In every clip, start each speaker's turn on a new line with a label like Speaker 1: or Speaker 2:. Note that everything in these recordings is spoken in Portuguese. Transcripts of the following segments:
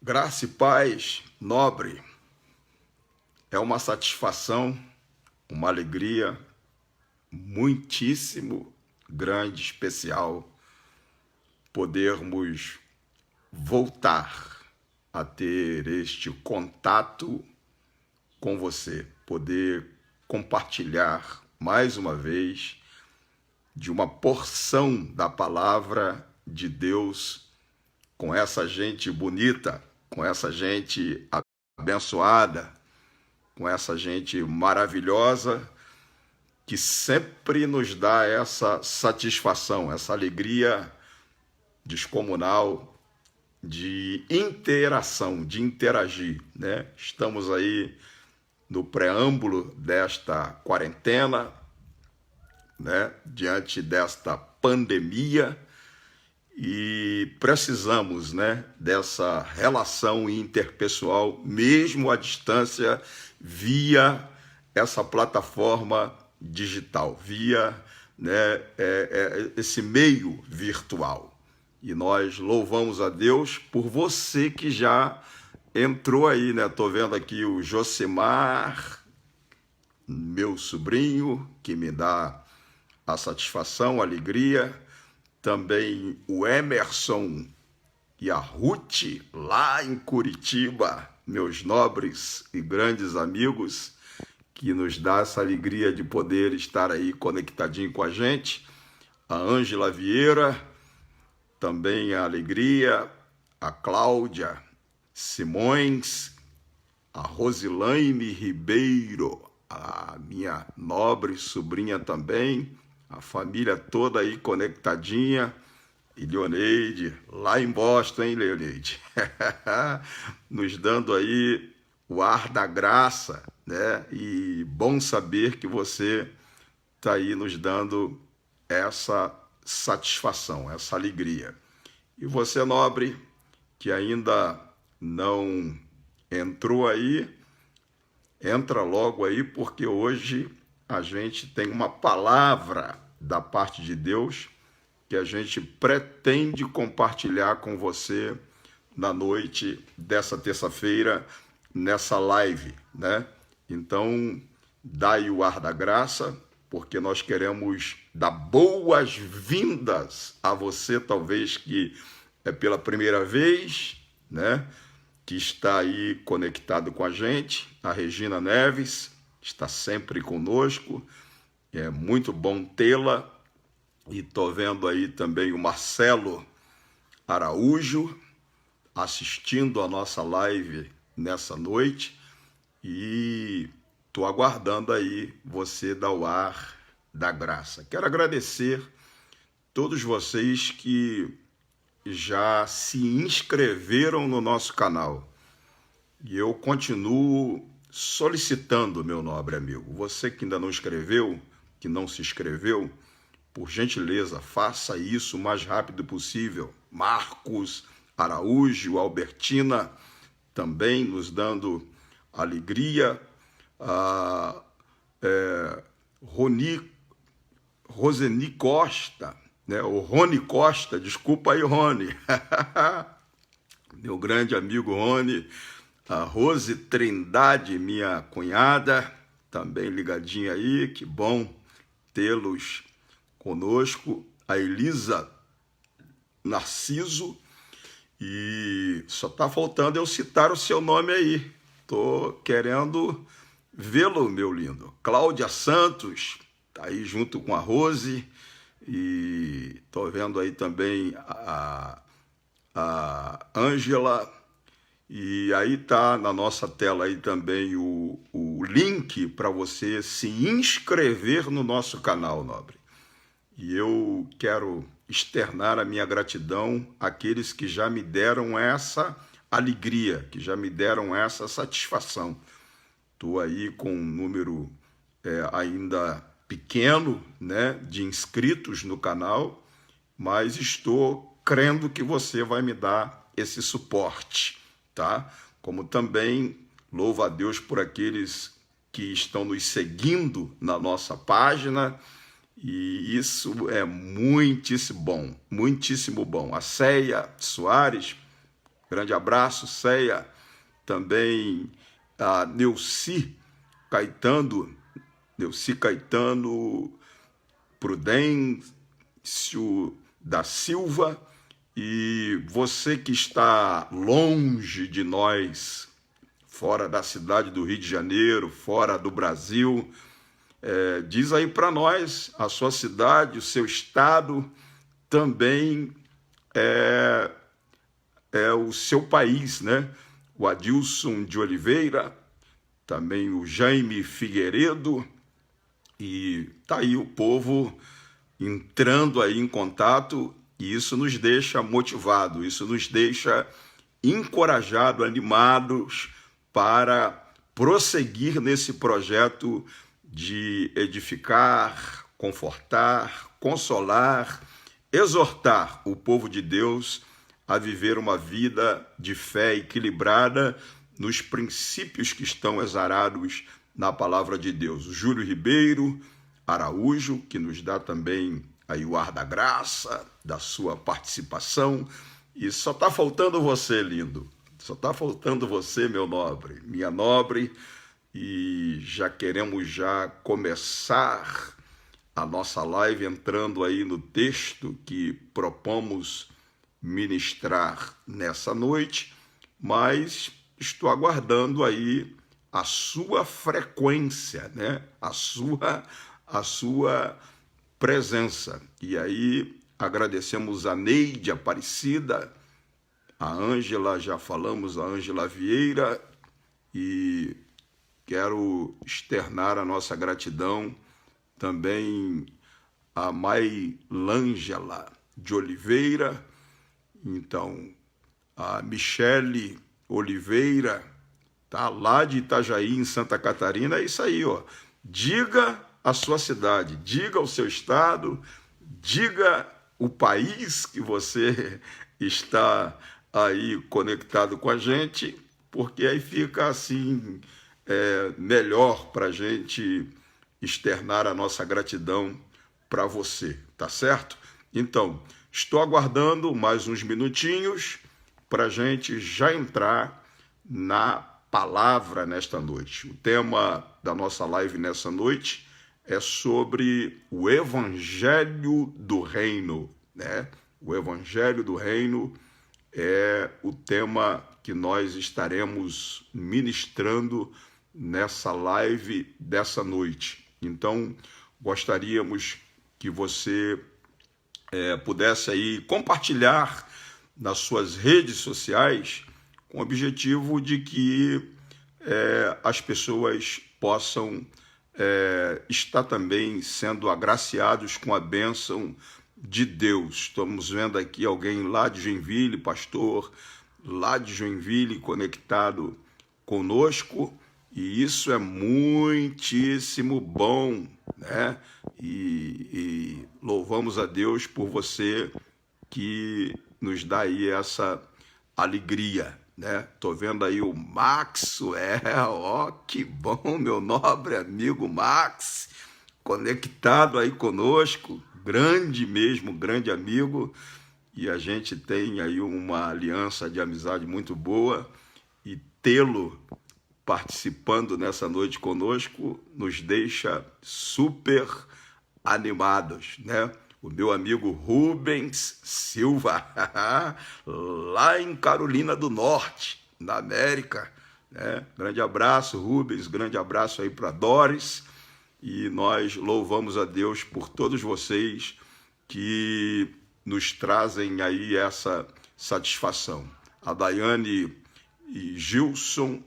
Speaker 1: Graça e paz, nobre, é uma satisfação, uma alegria muitíssimo grande, especial, podermos voltar a ter este contato com você, poder compartilhar mais uma vez de uma porção da palavra de Deus com essa gente bonita, com essa gente abençoada, com essa gente maravilhosa que sempre nos dá essa satisfação, essa alegria descomunal de interação, de interagir, né? Estamos aí no preâmbulo desta quarentena, né? Diante desta pandemia, e precisamos, né, dessa relação interpessoal, mesmo à distância, via essa plataforma digital, via, né, esse meio virtual. E nós louvamos a Deus por você que já entrou aí, né? Estou vendo aqui o Josimar, meu sobrinho, que me dá a satisfação, a alegria. Também o Emerson e a Ruth, lá em Curitiba, meus nobres e grandes amigos, que nos dá essa alegria de poder estar aí conectadinho com a gente. A Ângela Vieira, também a alegria, a Cláudia Simões, a Rosilaine Ribeiro, a minha nobre sobrinha também, a família toda aí conectadinha, e Leoneide, lá em Boston, hein, Leoneide? Nos dando aí o ar da graça, né? E bom saber que você está aí nos dando essa satisfação, essa alegria. E você, nobre, que ainda não entrou aí, entra logo aí, porque hoje a gente tem uma palavra da parte de Deus que a gente pretende compartilhar com você na noite dessa terça-feira, nessa live, né? Então, dá aí o ar da graça, porque nós queremos dar boas-vindas a você, talvez que é pela primeira vez, né? Que está aí conectado com a gente, a Regina Neves, está sempre conosco, é muito bom tê-la, e estou vendo aí também o Marcelo Araújo assistindo a nossa live nessa noite, e estou aguardando aí você dar o ar da graça. Quero agradecer todos vocês que já se inscreveram no nosso canal, e eu continuo solicitando, meu nobre amigo, você que ainda não escreveu, que não se inscreveu, por gentileza, faça isso o mais rápido possível. Marcos Araújo, Albertina, também nos dando alegria. Roseni Costa, né? O Rony Costa, desculpa aí, Rony. Meu grande amigo Rony. A Rose Trindade, minha cunhada, também ligadinha aí, que bom tê-los conosco. A Elisa Narciso, e só está faltando eu citar o seu nome aí. Estou querendo vê-lo, meu lindo. Cláudia Santos, tá aí junto com a Rose, e estou vendo aí também a Ângela. E aí tá na nossa tela aí também o link para você se inscrever no nosso canal, nobre. E eu quero externar a minha gratidão àqueles que já me deram essa alegria, que já me deram essa satisfação. Estou aí com um número ainda pequeno, né, de inscritos no canal, mas estou crendo que você vai me dar esse suporte, tá? Como também louvo a Deus por aqueles que estão nos seguindo na nossa página, e isso é muitíssimo bom, muitíssimo bom. A Ceia Soares, grande abraço, Ceia, também a Neuci Caetano, Prudêncio da Silva, e você que está longe de nós, fora da cidade do Rio de Janeiro, fora do Brasil, diz aí para nós a sua cidade, o seu estado, também é o seu país, né? O Adilson de Oliveira, também o Jaime Figueiredo, e tá aí o povo entrando aí em contato, e isso nos deixa motivado, isso nos deixa encorajados, animados para prosseguir nesse projeto de edificar, confortar, consolar, exortar o povo de Deus a viver uma vida de fé equilibrada nos princípios que estão exarados na palavra de Deus. O Júlio Ribeiro Araújo, que nos dá também aí o ar da graça, da sua participação. E só está faltando você, lindo. Só está faltando você, meu nobre, minha nobre. E já queremos começar a nossa live entrando aí no texto que propomos ministrar nessa noite, mas estou aguardando aí a sua frequência, né? A sua presença. E aí agradecemos a Neide Aparecida, a Ângela, já falamos, a Ângela Vieira, e quero externar a nossa gratidão também a Mailângela de Oliveira, então a Michele Oliveira, tá lá de Itajaí, em Santa Catarina. É isso aí, ó. Diga a sua cidade, diga o seu estado, diga o país que você está aí conectado com a gente, porque aí fica assim melhor para a gente externar a nossa gratidão para você, tá certo? Então, estou aguardando mais uns minutinhos para a gente já entrar na palavra nesta noite. O tema da nossa live nessa noite é sobre o Evangelho do Reino, né? O Evangelho do Reino é o tema que nós estaremos ministrando nessa live dessa noite. Então, gostaríamos que você pudesse aí compartilhar nas suas redes sociais com o objetivo de que as pessoas possam estar também sendo agraciados com a bênção de Deus. Estamos vendo aqui alguém lá de Joinville, pastor, lá de Joinville, conectado conosco, e isso é muitíssimo bom, né? E louvamos a Deus por você que nos dá aí essa alegria, né? Tô vendo aí o Maxwell, que bom, meu nobre amigo Max, conectado aí conosco, grande mesmo, grande amigo, e a gente tem aí uma aliança de amizade muito boa, e tê-lo participando nessa noite conosco nos deixa super animados, né? O meu amigo Rubens Silva, lá em Carolina do Norte, na América, né? Grande abraço, Rubens, grande abraço aí para Doris, e nós louvamos a Deus por todos vocês que nos trazem aí essa satisfação. A Daiane e Gilson,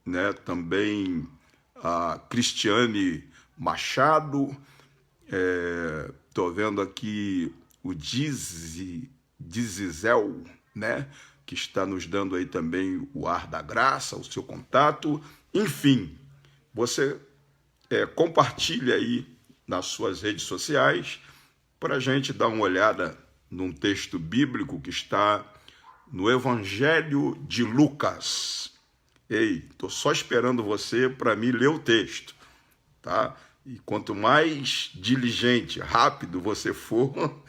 Speaker 1: né? Também a Cristiane Machado, estou vendo aqui o Dizizel, né? Que está nos dando aí também o ar da graça, o seu contato. Enfim, você compartilha aí nas suas redes sociais para a gente dar uma olhada num texto bíblico que está no Evangelho de Lucas. Ei, estou só esperando você para me ler o texto, tá? E quanto mais diligente, rápido você for,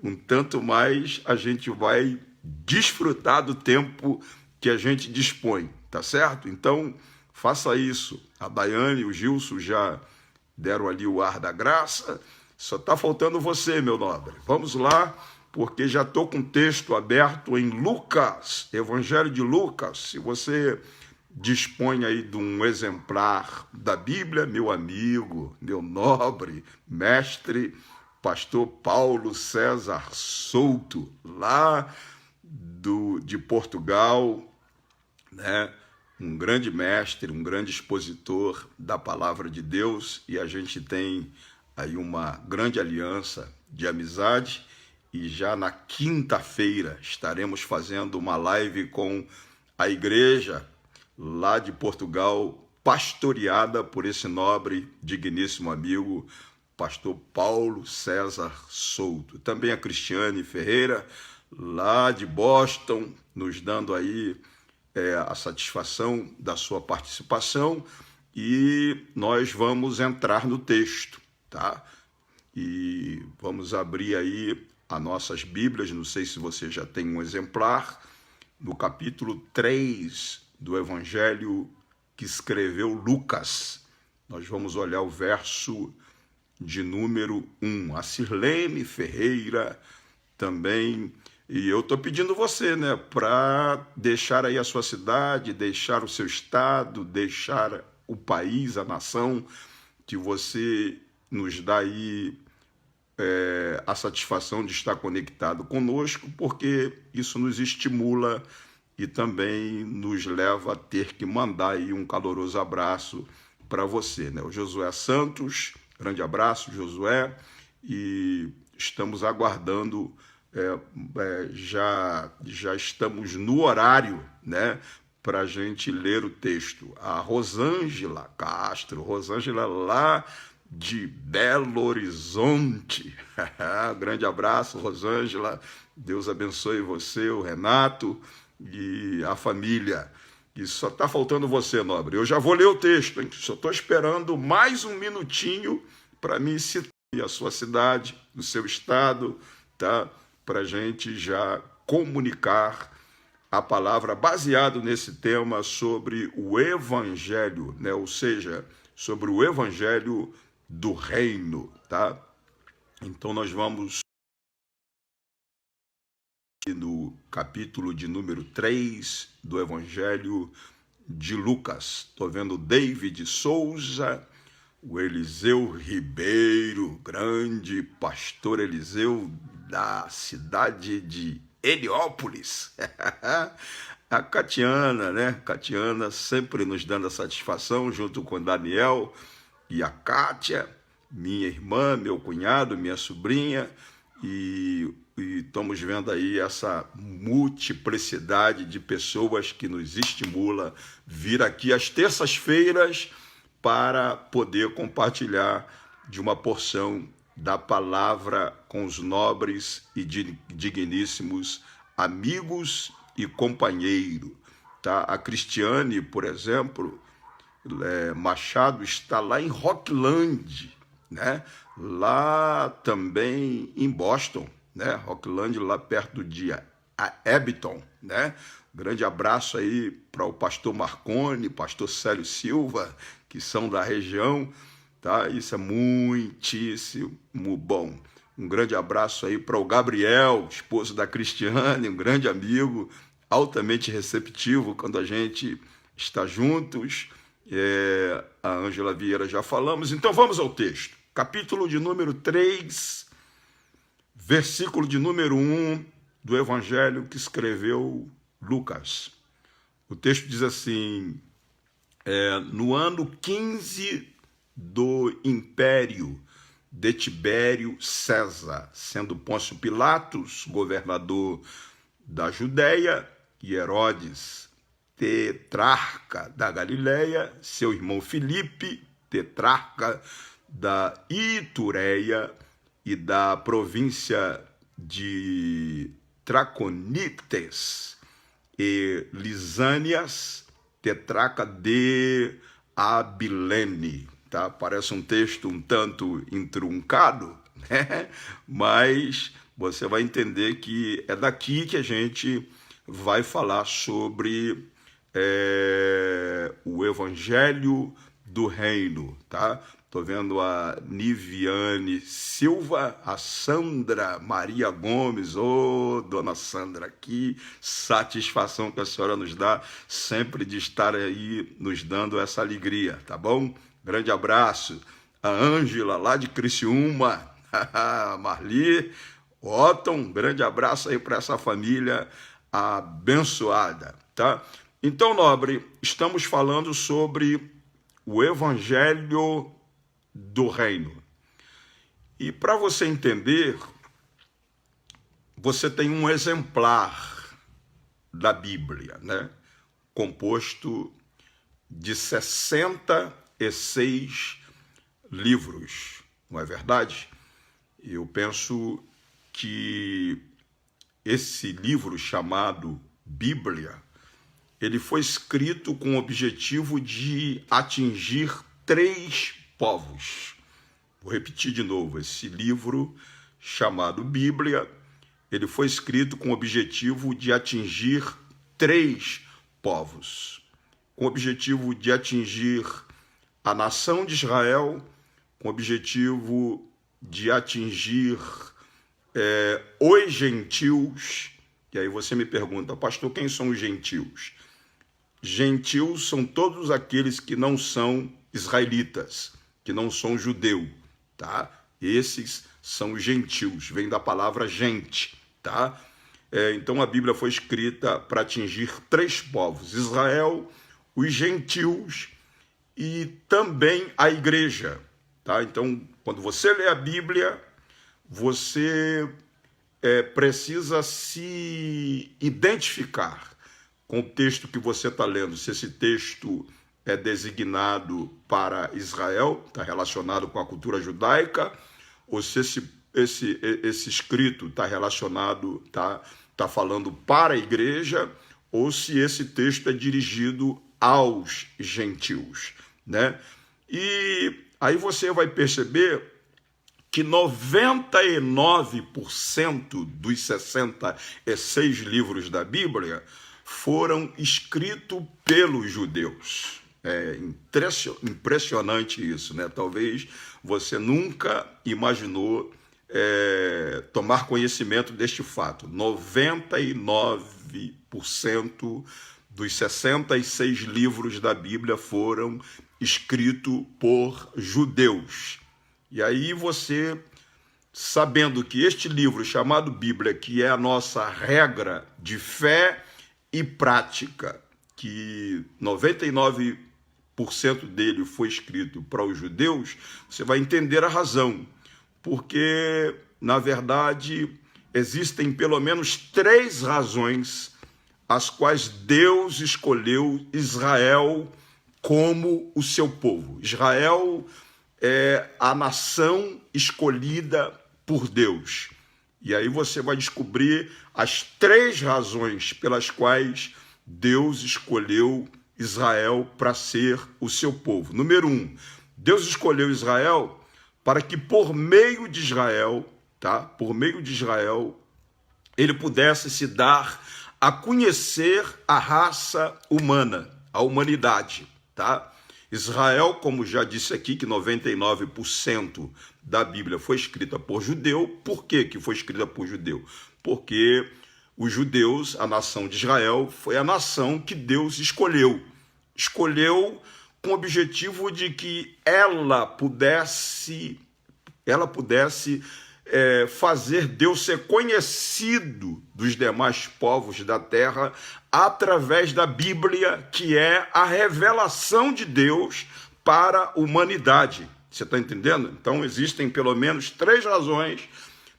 Speaker 1: um tanto mais a gente vai desfrutar do tempo que a gente dispõe, tá certo? Então, faça isso. A Daiane e o Gilson já deram ali o ar da graça. Só está faltando você, meu nobre. Vamos lá, porque já estou com o texto aberto em Lucas, Evangelho de Lucas. Se você dispõe aí de um exemplar da Bíblia, meu amigo, meu nobre, mestre, pastor Paulo César Souto, lá de Portugal, né? Um grande mestre, um grande expositor da palavra de Deus, e a gente tem aí uma grande aliança de amizade, e já na quinta-feira estaremos fazendo uma live com a igreja lá de Portugal, pastoreada por esse nobre, digníssimo amigo, pastor Paulo César Souto. Também a Cristiane Ferreira, lá de Boston, nos dando aí a satisfação da sua participação, e nós vamos entrar no texto, tá? E vamos abrir aí as nossas Bíblias, não sei se você já tem um exemplar, no capítulo 3 do Evangelho que escreveu Lucas. Nós vamos olhar o verso de número 1. A Sirlene Ferreira também. E eu estou pedindo você, né, para deixar aí a sua cidade, deixar o seu estado, deixar o país, a nação, que você nos dá aí a satisfação de estar conectado conosco, porque isso nos estimula e também nos leva a ter que mandar aí um caloroso abraço para você, né? O Josué Santos, grande abraço, Josué, e estamos aguardando, já estamos no horário, né, para a gente ler o texto. A Rosângela Castro, Rosângela lá de Belo Horizonte. Grande abraço, Rosângela. Deus abençoe você, o Renato e a família. E só está faltando você, nobre. Eu já vou ler o texto, hein? Só estou esperando mais um minutinho para me citar a sua cidade, o seu estado, tá? Para a gente já comunicar a palavra baseado nesse tema sobre o Evangelho, né? Ou seja, sobre o Evangelho do Reino, tá? Então nós vamos no capítulo de número 3 do Evangelho de Lucas. Estou vendo o David Souza, o Eliseu Ribeiro, grande pastor Eliseu da cidade de Heliópolis. A Catiana, né? Catiana sempre nos dando a satisfação, junto com Daniel e a Kátia, minha irmã, meu cunhado, minha sobrinha, e estamos vendo aí essa multiplicidade de pessoas que nos estimula vir aqui às terças-feiras para poder compartilhar de uma porção da palavra com os nobres e digníssimos amigos e companheiros, tá? A Cristiane, por exemplo, Machado, está lá em Rockland, né? Lá também em Boston, né? Rockland, lá perto de Abington, né? Grande abraço aí para o pastor Marconi, pastor Célio Silva, que são da região, tá? Isso é muitíssimo bom. Um grande abraço aí para o Gabriel, esposo da Cristiane, um grande amigo, altamente receptivo quando a gente está juntos. A Ângela Vieira já falamos, então vamos ao texto. Capítulo de número 3, versículo de número 1 do Evangelho que escreveu Lucas. O texto diz assim: no ano 15 do império de Tibério César, sendo Pôncio Pilatos governador da Judéia e Herodes tetrarca da Galileia, seu irmão Filipe, tetrarca da Itureia e da província de Traconites e Lisânias, tetrarca de Abilene. Tá? Parece um texto um tanto intruncado, né? Mas você vai entender que é daqui que a gente vai falar sobre o Evangelho do Reino, tá? Tô vendo a Niviane Silva, a Sandra Maria Gomes, dona Sandra, que satisfação que a senhora nos dá sempre de estar aí nos dando essa alegria, tá bom? Grande abraço. A Ângela, lá de Criciúma, Marli, Otton, grande abraço aí para essa família abençoada, tá? Então, nobre, estamos falando sobre o Evangelho do Reino. E para você entender, você tem um exemplar da Bíblia, né? Composto de 66 livros, não é verdade? Eu penso que esse livro chamado Bíblia, ele foi escrito com o objetivo de atingir 3 povos. Vou repetir de novo, esse livro chamado Bíblia, ele foi escrito com o objetivo de atingir 3 povos. Com o objetivo de atingir a nação de Israel, com o objetivo de atingir os gentios. E aí você me pergunta, pastor, quem são os gentios? Gentios são todos aqueles que não são israelitas, que não são judeu, tá? Esses são os gentios, vem da palavra gente, tá? Então a Bíblia foi escrita para atingir 3 povos, Israel, os gentios e também a igreja, tá? Então, quando você lê a Bíblia, você precisa se identificar com o texto que você está lendo, se esse texto é designado para Israel, está relacionado com a cultura judaica, ou se esse escrito está relacionado, tá falando para a igreja, ou se esse texto é dirigido aos gentios, né? E aí você vai perceber que 99% dos 66 livros da Bíblia foram escritos pelos judeus. É impressionante isso, né? Talvez você nunca imaginou tomar conhecimento deste fato. 99% dos 66 livros da Bíblia foram escritos por judeus. E aí você, sabendo que este livro chamado Bíblia, que é a nossa regra de fé e prática, que 99% dele foi escrito para os judeus, você vai entender a razão. Porque, na verdade, existem pelo menos 3 razões as quais Deus escolheu Israel como o seu povo. Israel é a nação escolhida por Deus. E aí você vai descobrir as 3 razões pelas quais Deus escolheu Israel para ser o seu povo. Número 1, Deus escolheu Israel para que por meio de Israel, por meio de Israel, ele pudesse se dar a conhecer a raça humana, a humanidade, tá? Israel, como já disse aqui, que 99% da Bíblia foi escrita por judeu. Por que foi escrita por judeu? Porque os judeus, a nação de Israel, foi a nação que Deus escolheu. Escolheu com o objetivo de que ela pudesse fazer Deus ser conhecido dos demais povos da terra através da Bíblia, que é a revelação de Deus para a humanidade. Você está entendendo? Então existem pelo menos 3 razões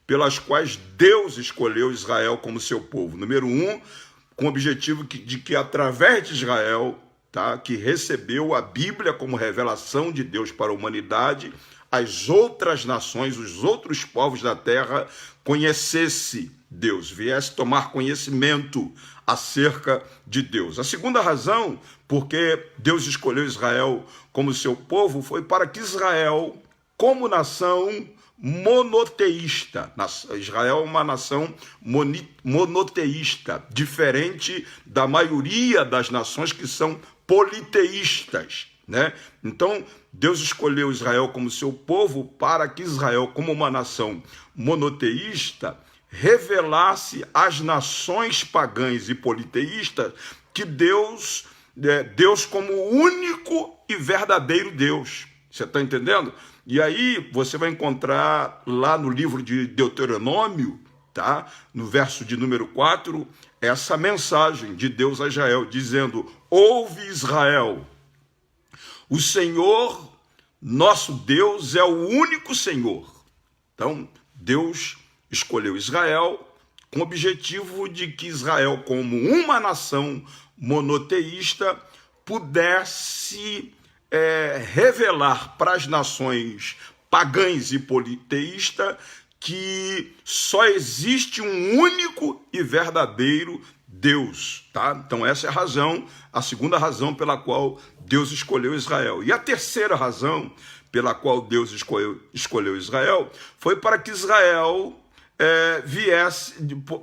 Speaker 1: pelas quais Deus escolheu Israel como seu povo. Número 1, com o objetivo de que através de Israel, que recebeu a Bíblia como revelação de Deus para a humanidade, as outras nações, os outros povos da terra conhecessem Deus, viesse tomar conhecimento acerca de Deus. A segunda razão, porque Deus escolheu Israel como seu povo, foi para que Israel, como nação, monoteísta. Israel é uma nação monoteísta, diferente da maioria das nações que são politeístas, né? Então, Deus escolheu Israel como seu povo para que Israel, como uma nação monoteísta, revelasse às nações pagãs e politeístas que Deus como o único e verdadeiro Deus. Você está entendendo? E aí você vai encontrar lá no livro de Deuteronômio, tá? No verso de número 4, essa mensagem de Deus a Israel, dizendo: ouve Israel, o Senhor, nosso Deus, é o único Senhor. Então, Deus escolheu Israel com o objetivo de que Israel, como uma nação monoteísta, pudesse revelar para as nações pagãs e politeístas que só existe um único e verdadeiro Deus, tá? Então essa é a razão, a segunda razão pela qual Deus escolheu Israel. E a terceira razão pela qual Deus escolheu Israel foi para que Israel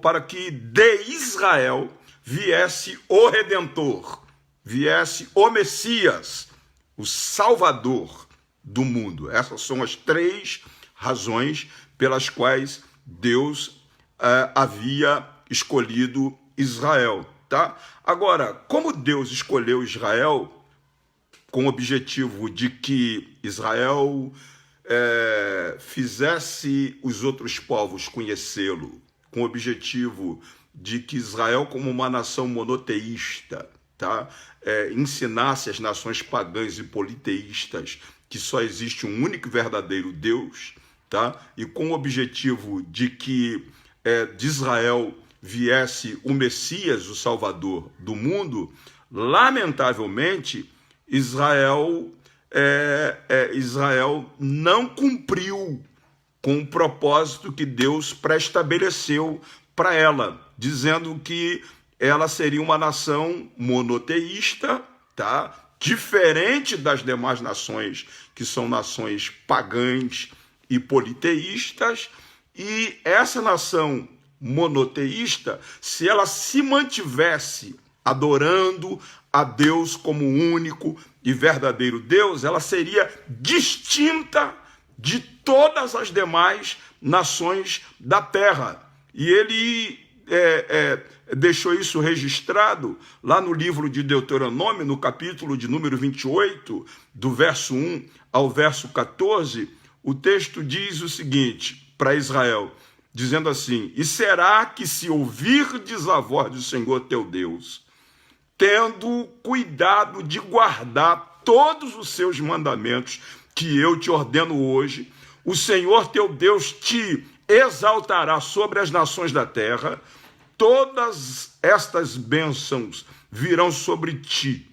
Speaker 1: para que de Israel viesse o Redentor, viesse o Messias, o Salvador do mundo. Essas são as três razões pelas quais Deus havia escolhido Israel, tá? Agora, como Deus escolheu Israel com o objetivo de que Israel fizesse os outros povos conhecê-lo, com o objetivo de que Israel, como uma nação monoteísta, tá? Ensinasse às nações pagãs e politeístas que só existe um único e verdadeiro Deus, tá? E com o objetivo de que de Israel viesse o Messias, o Salvador do mundo, lamentavelmente, Israel não cumpriu com o propósito que Deus pré-estabeleceu para ela, dizendo que ela seria uma nação monoteísta, tá? Diferente das demais nações, que são nações pagãs e politeístas, e essa nação monoteísta, se ela se mantivesse adorando a Deus como único e verdadeiro Deus, ela seria distinta de todas as demais nações da terra. E ele deixou isso registrado lá no livro de Deuteronômio, no capítulo de número 28, do verso 1 ao verso 14, o texto diz o seguinte para Israel, dizendo assim: e será que se ouvirdes a voz do Senhor teu Deus, tendo cuidado de guardar todos os seus mandamentos que eu te ordeno hoje, o Senhor teu Deus te exaltará sobre as nações da terra, todas estas bênçãos virão sobre ti,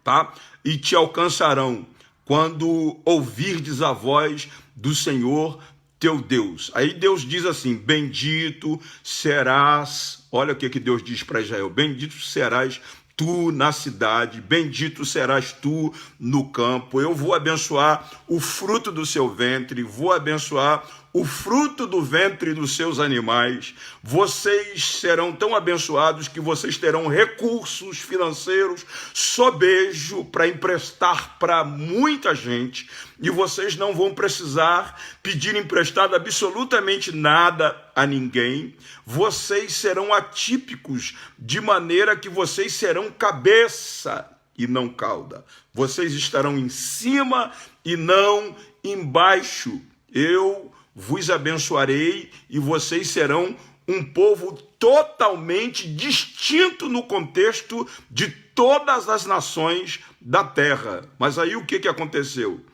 Speaker 1: tá? E te alcançarão quando ouvirdes a voz do Senhor teu Deus. Aí Deus diz assim: bendito serás, olha o que Deus diz para Israel: bendito serás tu na cidade, bendito serás tu no campo. Eu vou abençoar o fruto do seu ventre, vou abençoar o fruto do ventre dos seus animais. Vocês serão tão abençoados que vocês terão recursos financeiros sobejo para emprestar para muita gente, e vocês não vão precisar pedir emprestado absolutamente nada a ninguém. Vocês serão atípicos, de maneira que vocês serão cabeça e não cauda. Vocês estarão em cima e não embaixo. Eu vos abençoarei e vocês serão um povo totalmente distinto no contexto de todas as nações da terra. Mas aí o que aconteceu?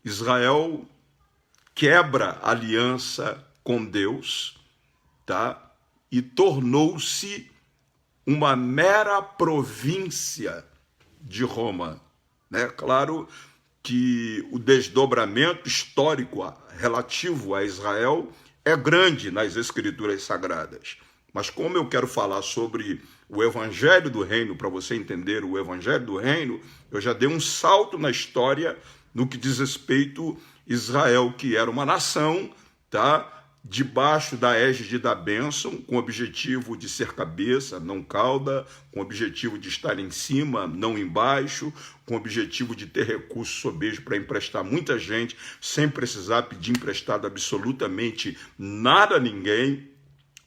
Speaker 1: Israel quebra a aliança com Deus, tá? E tornou-se uma mera província de Roma, né? Claro que o desdobramento histórico relativo a Israel é grande nas Escrituras Sagradas. Mas como eu quero falar sobre o Evangelho do Reino, para você entender o Evangelho do Reino, eu já dei um salto na história no que diz respeito Israel, que era uma nação, tá? Debaixo da égide da bênção, com o objetivo de ser cabeça, não cauda, com o objetivo de estar em cima, não embaixo, com o objetivo de ter recursos sobejo para emprestar muita gente, sem precisar pedir emprestado absolutamente nada a ninguém,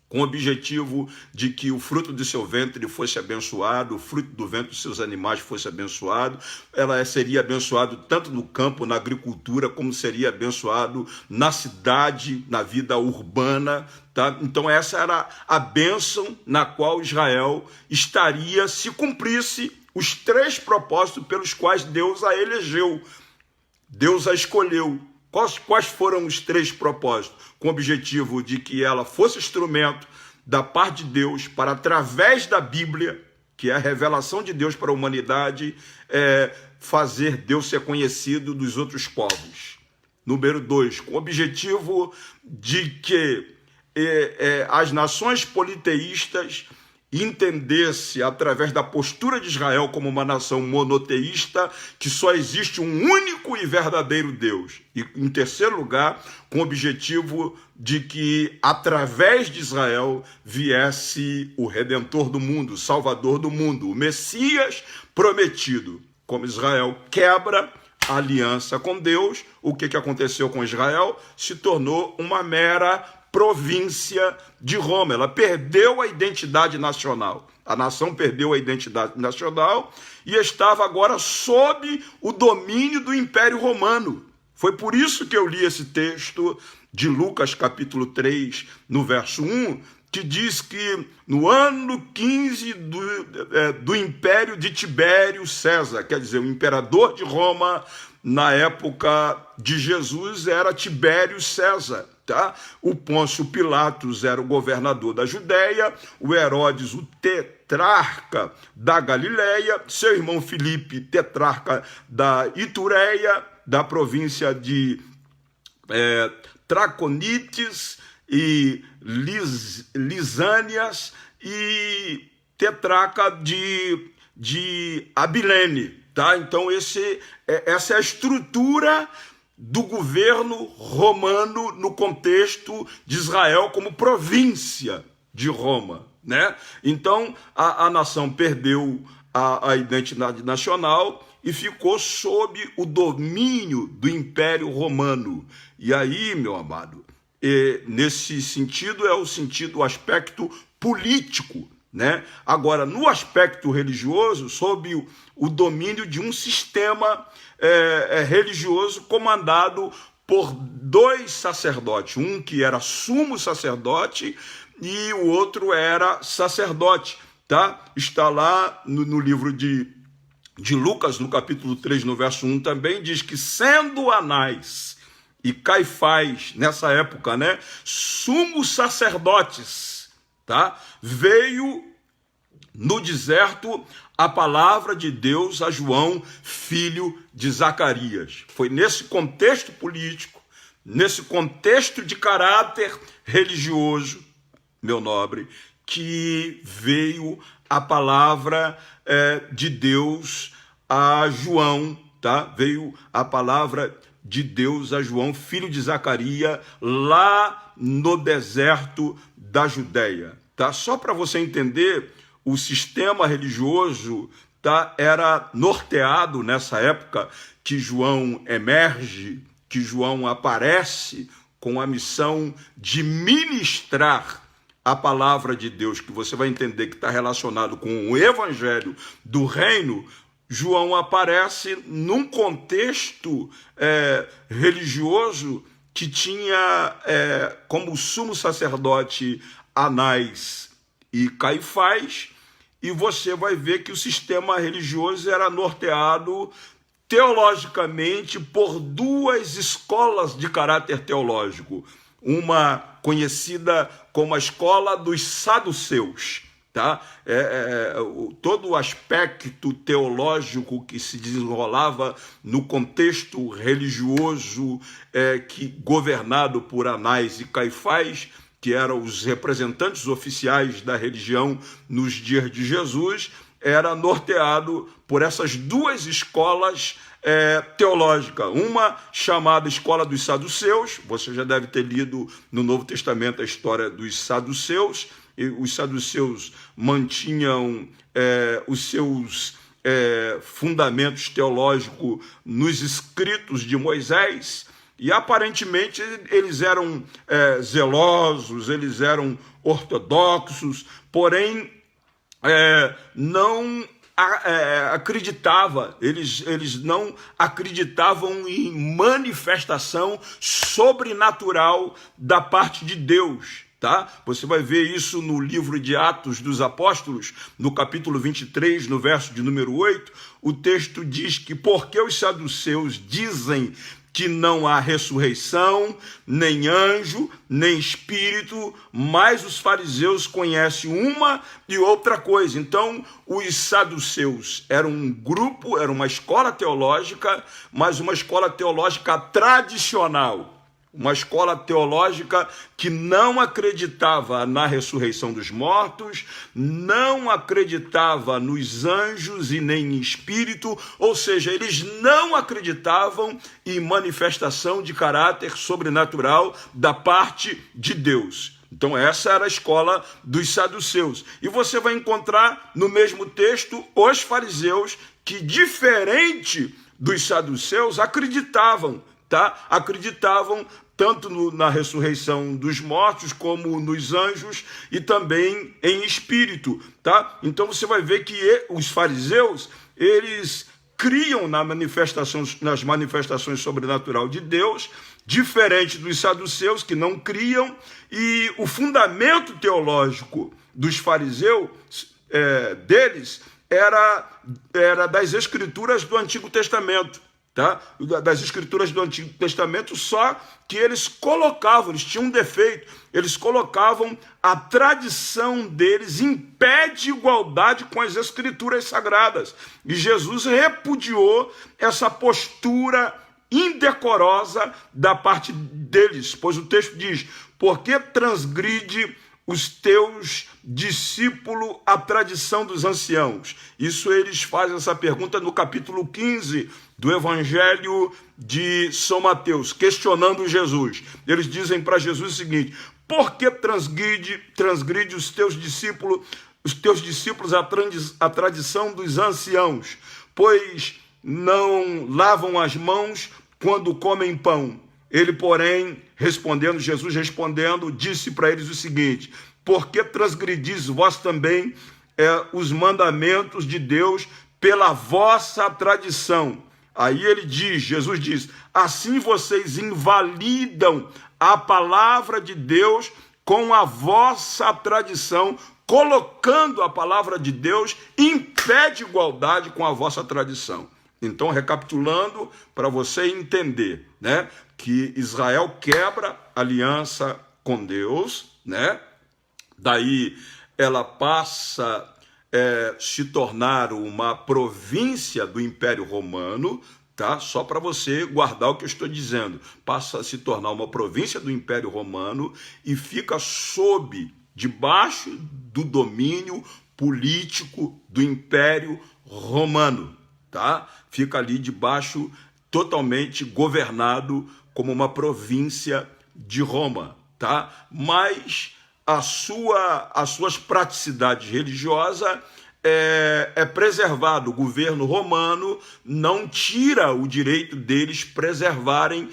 Speaker 1: com o objetivo de que o fruto do seu ventre fosse abençoado, o fruto do ventre dos seus animais fosse abençoado. Ela seria abençoado tanto no campo, na agricultura, como seria abençoado na cidade, na vida urbana. Tá? Então essa era a bênção na qual Israel estaria se cumprisse os 3 propósitos pelos quais Deus a elegeu, Deus a escolheu. Quais foram os 3 propósitos? Com o objetivo de que ela fosse instrumento da parte de Deus para, através da Bíblia, que é a revelação de Deus para a humanidade, fazer Deus ser conhecido dos outros povos. Número 2, com o objetivo de que as nações politeístas entendesse, através da postura de Israel como uma nação monoteísta, que só existe um único e verdadeiro Deus. E, em terceiro lugar, com o objetivo de que, através de Israel, viesse o Redentor do mundo, o Salvador do mundo, o Messias prometido. Como Israel quebra a aliança com Deus, o que aconteceu com Israel? Se tornou uma mera província de Roma. Ela perdeu a identidade nacional. A nação perdeu a identidade nacional e estava agora sob o domínio do Império Romano. Foi por isso que eu li esse texto de Lucas, capítulo 3, no verso 1, que diz que no ano 15 do Império de Tibério César, quer dizer, o imperador de Roma, na época de Jesus, era Tibério César. Tá? O Pôncio Pilatos era o governador da Judéia, o Herodes, o tetrarca da Galileia, seu irmão Filipe, tetrarca da Itureia, da província de Traconites e Lisânias, e tetrarca de Abilene. Tá? Então, essa é a estrutura do governo romano no contexto de Israel como província de Roma, né? Então, a nação perdeu a identidade nacional e ficou sob o domínio do Império Romano. E aí, meu amado, nesse sentido o aspecto político, né? Agora, no aspecto religioso, sob o domínio de um sistema religioso comandado por 2 sacerdotes, um que era sumo sacerdote e o outro era sacerdote, tá? Está lá no livro de Lucas, no capítulo 3, no verso 1 também, diz que sendo Anás e Caifás, nessa época, né, sumos sacerdotes, tá? Veio no deserto a palavra de Deus a João, filho de Zacarias. Foi nesse contexto político, nesse contexto de caráter religioso, meu nobre, que veio a palavra de Deus a João, tá? Veio a palavra de Deus a João, filho de Zacarias, lá no deserto da Judéia, tá? Só para você entender, o sistema religioso, tá, era norteado nessa época que João emerge, que João aparece com a missão de ministrar a palavra de Deus, que você vai entender que está relacionado com o evangelho do reino. João aparece num contexto religioso que tinha como sumo sacerdote Anás e Caifás, e você vai ver que o sistema religioso era norteado teologicamente por 2 escolas de caráter teológico. Uma conhecida como a escola dos saduceus, tá? Todo o aspecto teológico que se desenrolava no contexto religioso governado por Anás e Caifás, que eram os representantes oficiais da religião nos dias de Jesus, era norteado por essas duas escolas teológicas. Uma chamada Escola dos Saduceus, você já deve ter lido no Novo Testamento a história dos saduceus, e os saduceus mantinham os seus fundamentos teológicos nos escritos de Moisés, e aparentemente eles eram zelosos, eles eram ortodoxos, porém não eles não acreditavam em manifestação sobrenatural da parte de Deus. Tá? Você vai ver isso no livro de Atos dos Apóstolos, no capítulo 23, no verso de número 8, o texto diz que porque os saduceus dizem que não há ressurreição, nem anjo, nem espírito, mas os fariseus conhecem uma e outra coisa. Então, os saduceus eram um grupo, era uma escola teológica, mas uma escola teológica tradicional. Uma escola teológica que não acreditava na ressurreição dos mortos, não acreditava nos anjos e nem em espírito, ou seja, eles não acreditavam em manifestação de caráter sobrenatural da parte de Deus. Então essa era a escola dos saduceus. E você vai encontrar no mesmo texto os fariseus que, diferente dos saduceus, acreditavam, tá? Acreditavam tanto na ressurreição dos mortos, como nos anjos e também em espírito, tá? Então você vai ver que os fariseus, eles criam nas manifestações sobrenaturais de Deus, diferente dos saduceus, que não criam, e o fundamento teológico dos fariseus, deles, era das escrituras do Antigo Testamento. Tá? Das escrituras do Antigo Testamento, só que eles tinham um defeito, eles colocavam a tradição deles em pé de igualdade com as escrituras sagradas. E Jesus repudiou essa postura indecorosa da parte deles, pois o texto diz: porque transgride os teus discípulos a tradição dos anciãos? Isso eles fazem essa pergunta no capítulo 15 do Evangelho de São Mateus, questionando Jesus. Eles dizem para Jesus o seguinte: por que transgride os teus discípulos a tradição dos anciãos? Pois não lavam as mãos quando comem pão. Ele, porém, Jesus respondendo, disse para eles o seguinte: por que transgredis vós também os mandamentos de Deus pela vossa tradição? Aí Jesus diz: assim vocês invalidam a palavra de Deus com a vossa tradição, colocando a palavra de Deus em pé de igualdade com a vossa tradição. Então, recapitulando, para você entender, né, que Israel quebra aliança com Deus, né? Daí ela passa se tornar uma província do Império Romano, tá? Só para você guardar o que eu estou dizendo. Passa a se tornar uma província do Império Romano e fica debaixo do domínio político do Império Romano, tá? Fica ali debaixo, totalmente governado como uma província de Roma, tá? Mas as suas praticidades religiosas é preservado. O governo romano não tira o direito deles preservarem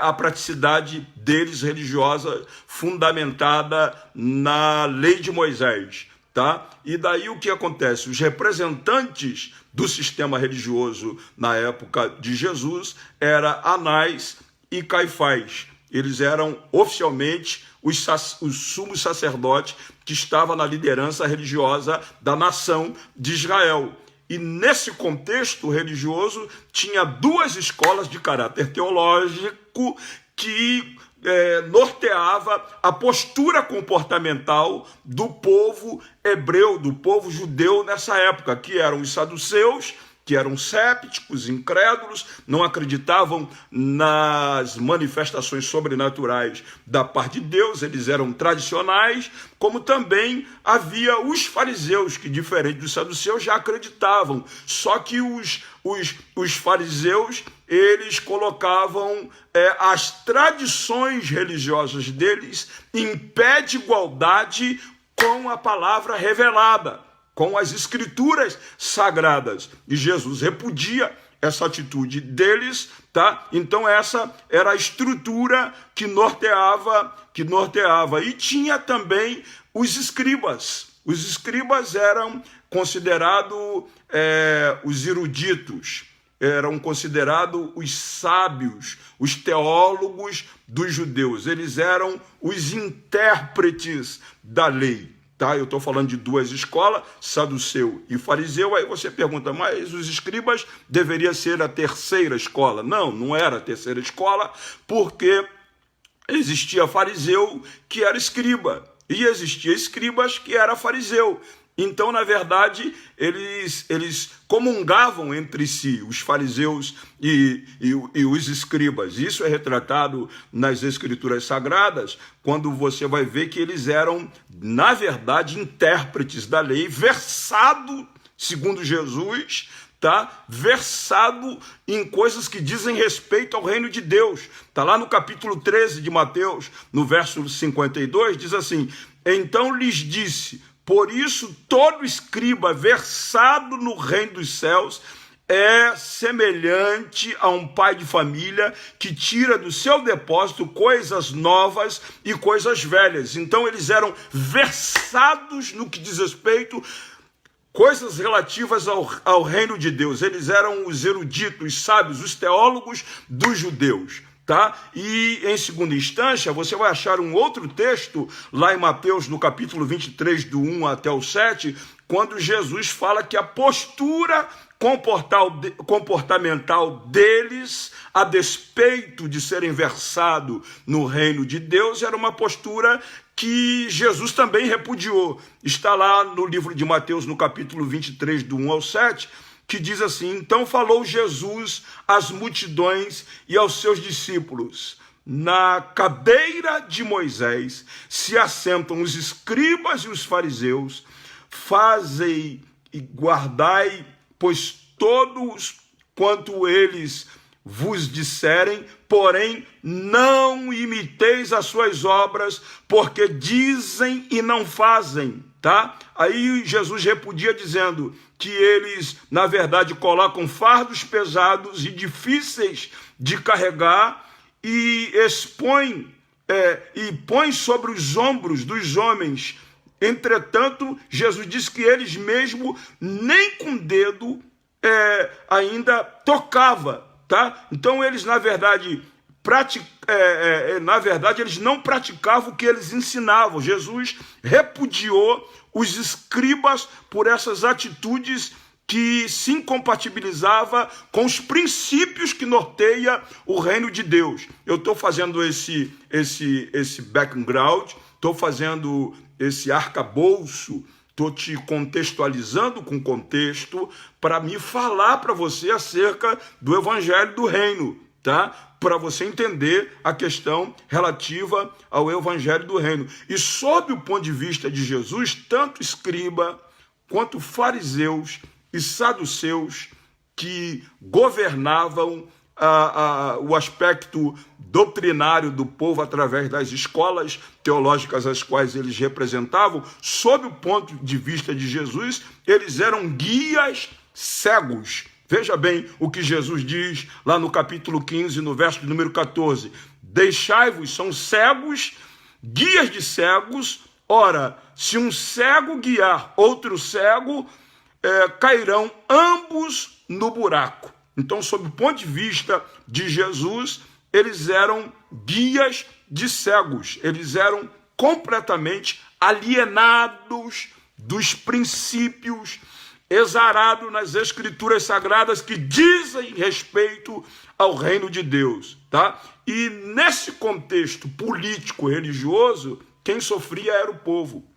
Speaker 1: a praticidade deles religiosa fundamentada na lei de Moisés, tá? E daí o que acontece? Os representantes do sistema religioso na época de Jesus era Anás e Caifás. Eles eram oficialmente os sumos sacerdotes que estavam na liderança religiosa da nação de Israel. E nesse contexto religioso tinha duas escolas de caráter teológico que norteava a postura comportamental do povo hebreu, do povo judeu nessa época, que eram os saduceus que eram cépticos, incrédulos, não acreditavam nas manifestações sobrenaturais da parte de Deus, eles eram tradicionais, como também havia os fariseus, que, diferente dos saduceus, já acreditavam. Só que os fariseus, eles colocavam as tradições religiosas deles em pé de igualdade com a palavra revelada, com as escrituras sagradas. E Jesus repudia essa atitude deles, tá? Então essa era a estrutura que norteava. E tinha também os escribas. Os escribas eram considerados os eruditos, eram considerados os sábios, os teólogos dos judeus. Eles eram os intérpretes da lei. Tá? Eu estou falando de duas escolas, saduceu e fariseu. Aí você pergunta, mas os escribas deveria ser a terceira escola? Não, não era a terceira escola, porque existia fariseu que era escriba, e existia escribas que era fariseu. Então, na verdade, eles comungavam entre si, os fariseus e os escribas. Isso é retratado nas Escrituras Sagradas, quando você vai ver que eles eram, na verdade, intérpretes da lei, versado, segundo Jesus, tá? Versado em coisas que dizem respeito ao reino de Deus. Está lá no capítulo 13 de Mateus, no verso 52, diz assim: então lhes disse, por isso todo escriba versado no reino dos céus é semelhante a um pai de família que tira do seu depósito coisas novas e coisas velhas. Então eles eram versados no que diz respeito coisas relativas ao reino de Deus. Eles eram os eruditos, os sábios, os teólogos dos judeus. Tá? E em segunda instância, você vai achar um outro texto lá em Mateus, no capítulo 23, do 1 até o 7, quando Jesus fala que a postura comportamental deles, a despeito de serem versados no reino de Deus, era uma postura que Jesus também repudiou. Está lá no livro de Mateus, no capítulo 23, do 1 ao 7, que diz assim: então falou Jesus às multidões e aos seus discípulos, na cadeira de Moisés se assentam os escribas e os fariseus, fazei e guardai, pois todos quanto eles vos disserem, porém não imiteis as suas obras, porque dizem e não fazem. Tá? Aí Jesus repudia dizendo que eles, na verdade, colocam fardos pesados e difíceis de carregar e expõem e põem sobre os ombros dos homens. Entretanto, Jesus disse que eles mesmo nem com o dedo ainda tocava. Tá? Então eles, na verdade, eles não praticavam o que eles ensinavam. Jesus repudiou os escribas por essas atitudes que se incompatibilizava com os princípios que norteia o reino de Deus. Eu estou fazendo esse background, estou fazendo esse arcabouço, estou te contextualizando com contexto para me falar para você acerca do evangelho do reino, tá? Para você entender a questão relativa ao evangelho do reino. E sob o ponto de vista de Jesus, tanto escriba quanto fariseus e saduceus que governavam o aspecto doutrinário do povo através das escolas teológicas às quais eles representavam, sob o ponto de vista de Jesus, eles eram guias cegos. Veja bem o que Jesus diz lá no capítulo 15, no verso número 14. Deixai-vos, são cegos, guias de cegos. Ora, se um cego guiar outro cego, cairão ambos no buraco. Então, sob o ponto de vista de Jesus, eles eram guias de cegos. Eles eram completamente alienados dos princípios exarados nas Escrituras Sagradas que dizem respeito ao reino de Deus. Tá? E nesse contexto político-religioso, quem sofria era o povo.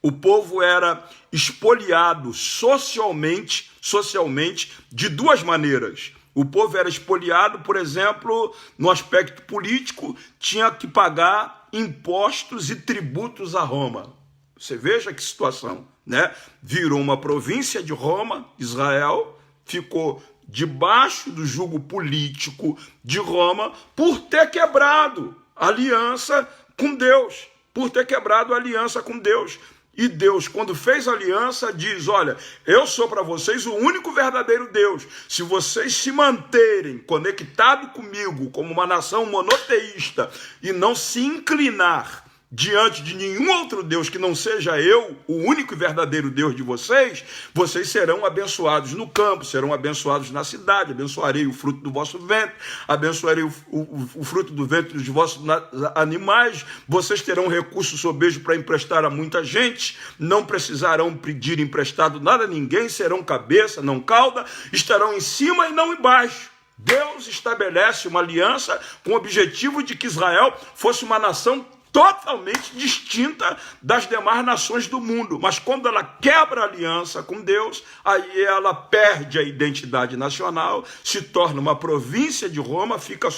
Speaker 1: o povo era expoliado socialmente de duas maneiras. O povo era expoliado, por exemplo, no aspecto político, tinha que pagar impostos e tributos a Roma. Você veja que situação, né? Virou uma província de Roma, Israel, ficou debaixo do jugo político de Roma por ter quebrado a aliança com Deus, E Deus, quando fez aliança, diz, olha, eu sou para vocês o único verdadeiro Deus. Se vocês se manterem conectados comigo como uma nação monoteísta e não se inclinar diante de nenhum outro Deus que não seja eu, o único e verdadeiro Deus de vocês, vocês serão abençoados no campo, serão abençoados na cidade, abençoarei o fruto do vosso ventre, abençoarei o fruto do ventre dos vossos animais, vocês terão recurso sobejo para emprestar a muita gente, não precisarão pedir emprestado nada a ninguém, serão cabeça, não cauda, estarão em cima e não embaixo. Deus estabelece uma aliança com o objetivo de que Israel fosse uma nação totalmente distinta das demais nações do mundo. Mas quando ela quebra a aliança com Deus, aí ela perde a identidade nacional, se torna uma província de Roma, fica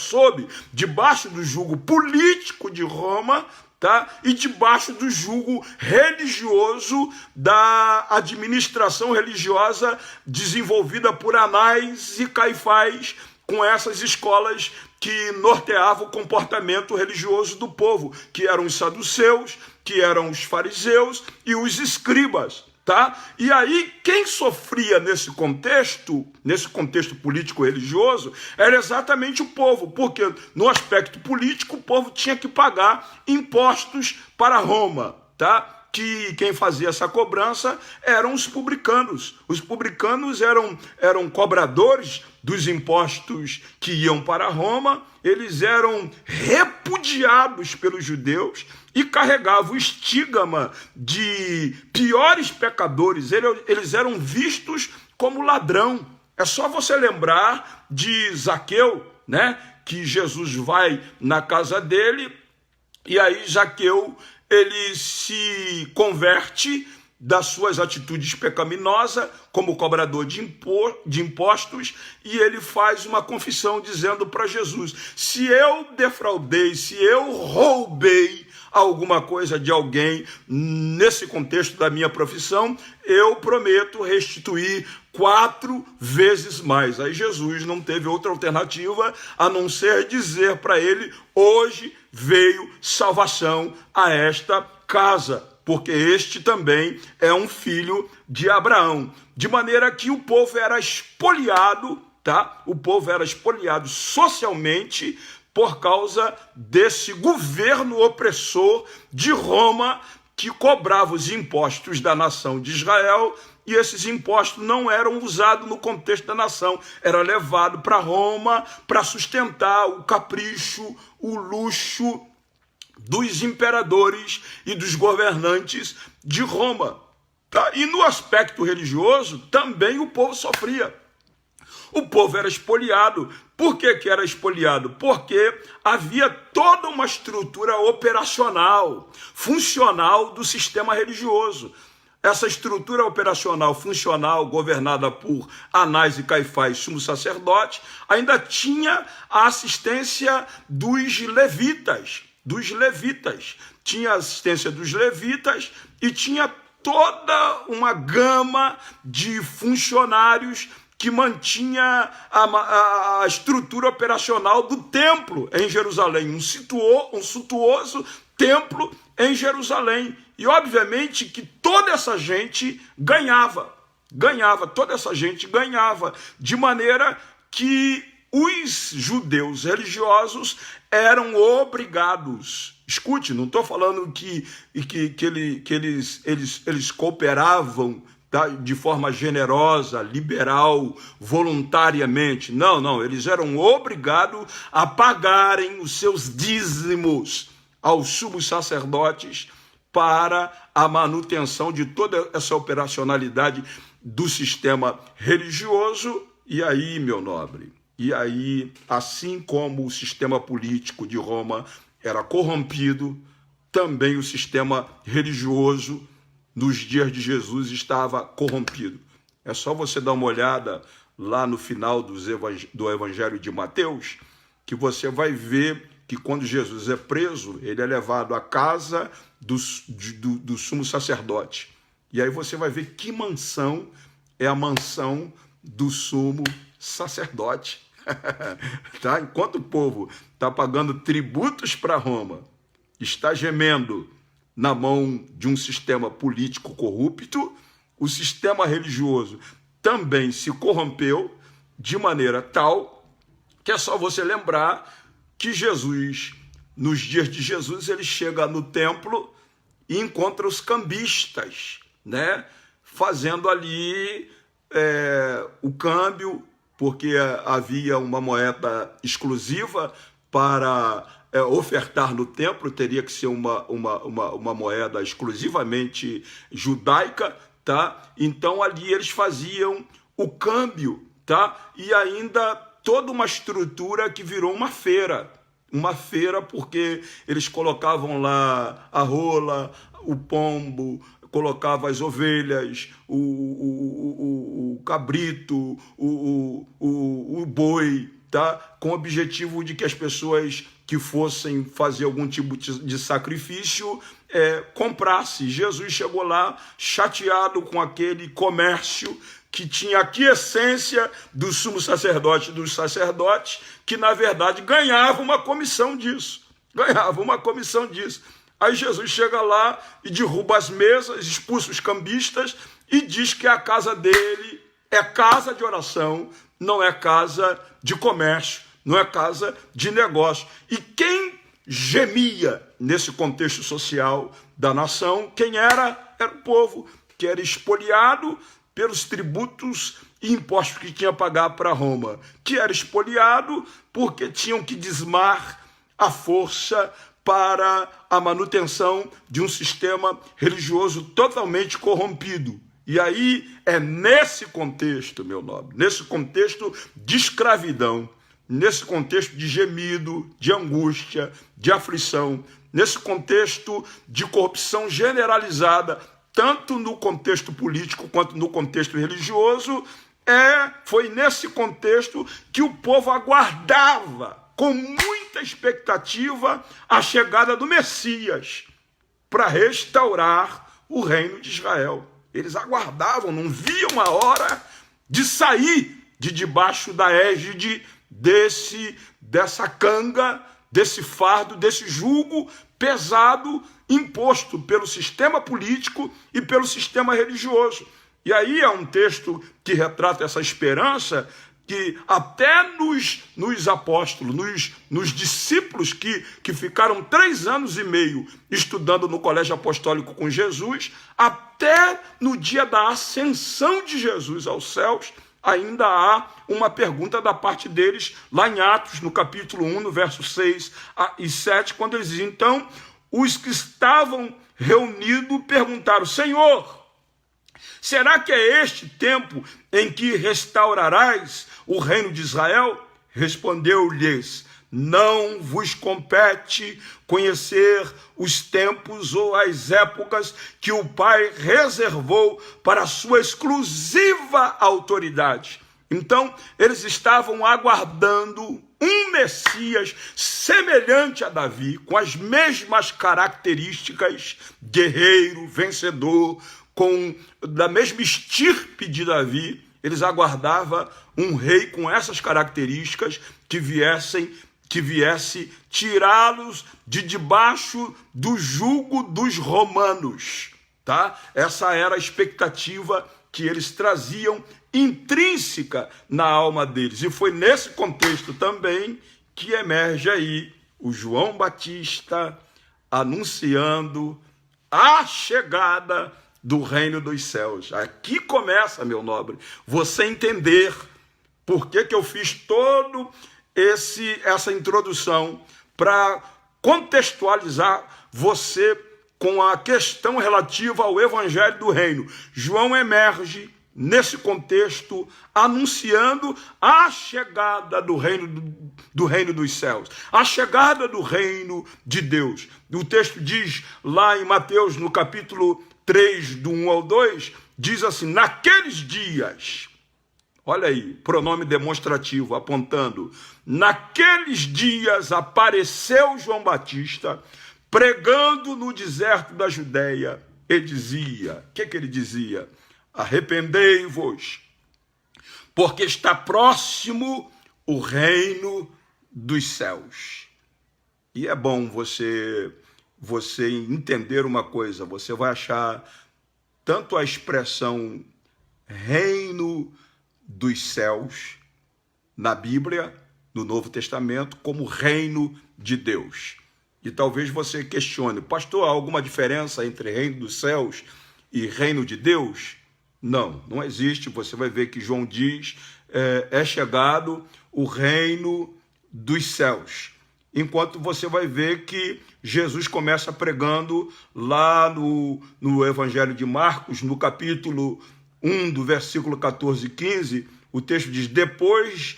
Speaker 1: debaixo do jugo político de Roma, tá? E debaixo do jugo religioso da administração religiosa desenvolvida por Anás e Caifás, com essas escolas que norteavam o comportamento religioso do povo, que eram os saduceus, que eram os fariseus e os escribas, tá? E aí, quem sofria nesse contexto político-religioso, era exatamente o povo, porque no aspecto político, o povo tinha que pagar impostos para Roma, tá? Que quem fazia essa cobrança eram os publicanos. Os publicanos eram cobradores dos impostos que iam para Roma, eles eram repudiados pelos judeus e carregavam o estigma de piores pecadores. Eles eram vistos como ladrão. É só você lembrar de Zaqueu, né? Que Jesus vai na casa dele e aí Zaqueu ele se converte das suas atitudes pecaminosas como cobrador de impostos e ele faz uma confissão dizendo para Jesus, se eu defraudei, se eu roubei alguma coisa de alguém nesse contexto da minha profissão, eu prometo restituir 4 vezes mais. Aí Jesus não teve outra alternativa a não ser dizer para ele, hoje veio salvação a esta casa, porque este também é um filho de Abraão. De maneira que o povo era expoliado, tá? O povo era expoliado socialmente por causa desse governo opressor de Roma que cobrava os impostos da nação de Israel, e esses impostos não eram usados no contexto da nação, era levado para Roma para sustentar o capricho, o luxo dos imperadores e dos governantes de Roma. Tá? E no aspecto religioso, também o povo sofria. O povo era expoliado. Por que era expoliado? Porque havia toda uma estrutura operacional, funcional do sistema religioso. Essa estrutura operacional, funcional, governada por Anás e Caifás, sumo sacerdote, ainda tinha a assistência dos levitas. Tinha a assistência dos levitas e tinha toda uma gama de funcionários que mantinha a estrutura operacional do templo em Jerusalém, um suntuoso templo em Jerusalém. E, obviamente, que toda essa gente ganhava, de maneira que os judeus religiosos eram obrigados. Escute, não estou falando que eles cooperavam, tá, de forma generosa, liberal, voluntariamente. Não, eles eram obrigados a pagarem os seus dízimos aos sumos sacerdotes para a manutenção de toda essa operacionalidade do sistema religioso. E aí, meu nobre, assim como o sistema político de Roma era corrompido, também o sistema religioso nos dias de Jesus estava corrompido. É só você dar uma olhada lá no final do Evangelho de Mateus, que você vai ver que quando Jesus é preso, ele é levado à casa do sumo sacerdote. E aí você vai ver que mansão é a mansão do sumo sacerdote. Tá? Enquanto o povo está pagando tributos para Roma, está gemendo na mão de um sistema político corrupto, o sistema religioso também se corrompeu de maneira tal que é só você lembrar que Jesus, nos dias de Jesus, ele chega no templo e encontra os cambistas, né? Fazendo ali o câmbio, porque havia uma moeda exclusiva para ofertar no templo, teria que ser uma moeda exclusivamente judaica, tá? Então ali eles faziam o câmbio, tá? E ainda toda uma estrutura que virou uma feira porque eles colocavam lá a rola, o pombo, colocava as ovelhas, o cabrito, o boi, tá? Com o objetivo de que as pessoas que fossem fazer algum tipo de sacrifício comprassem. Jesus chegou lá chateado com aquele comércio que tinha a quiescência do sumo sacerdote dos sacerdotes, que na verdade ganhava uma comissão disso. Aí Jesus chega lá e derruba as mesas, expulsa os cambistas e diz que a casa dele é casa de oração, não é casa de comércio, não é casa de negócio. E quem gemia nesse contexto social da nação, quem era? Era o povo, que era expoliado pelos tributos e impostos que tinha a pagar para Roma, que era expoliado porque tinham que dizimar a força para a manutenção de um sistema religioso totalmente corrompido. E aí é nesse contexto, meu nobre, nesse contexto de escravidão, nesse contexto de gemido, de angústia, de aflição, nesse contexto de corrupção generalizada, tanto no contexto político quanto no contexto religioso, foi nesse contexto que o povo aguardava com muita expectativa a chegada do Messias para restaurar o reino de Israel. Eles aguardavam, não viam a hora de sair de debaixo da égide dessa canga, desse fardo, desse jugo pesado imposto pelo sistema político e pelo sistema religioso. E aí é um texto que retrata essa esperança que até nos apóstolos, nos discípulos que ficaram 3 anos e meio estudando no colégio apostólico com Jesus, até no dia da ascensão de Jesus aos céus, ainda há uma pergunta da parte deles, lá em Atos, no capítulo 1, no verso 6 e 7, quando eles dizem, então, os que estavam reunidos perguntaram, Senhor, será que é este tempo em que restaurarás o reino de Israel? Respondeu-lhes, não vos compete conhecer os tempos ou as épocas que o Pai reservou para a sua exclusiva autoridade. Então, eles estavam aguardando um Messias semelhante a Davi, com as mesmas características, guerreiro, vencedor, da mesma estirpe de Davi. Eles aguardavam um rei com essas características que viesse tirá-los de debaixo do jugo dos romanos, tá? Essa era a expectativa que eles traziam intrínseca na alma deles. E foi nesse contexto também que emerge aí o João Batista anunciando a chegada do reino dos céus. Aqui começa, meu nobre, você entender por que eu fiz todo essa introdução para contextualizar você com a questão relativa ao evangelho do reino. João emerge nesse contexto anunciando a chegada do reino dos céus, a chegada do reino de Deus. O texto diz lá em Mateus, no capítulo 3, do 1 ao 2, diz assim: naqueles dias, olha aí, pronome demonstrativo, apontando, naqueles dias apareceu João Batista, pregando no deserto da Judéia, e dizia, o que ele dizia? Arrependei-vos, porque está próximo o reino dos céus. E é bom você entender uma coisa, você vai achar tanto a expressão reino dos céus na Bíblia, no Novo Testamento, como reino de Deus. E talvez você questione, pastor, há alguma diferença entre reino dos céus e reino de Deus? Não, não existe. Você vai ver que João diz, é chegado o reino dos céus. Enquanto você vai ver que Jesus começa pregando lá no Evangelho de Marcos, no capítulo 1, do versículo 14 e 15, o texto diz, depois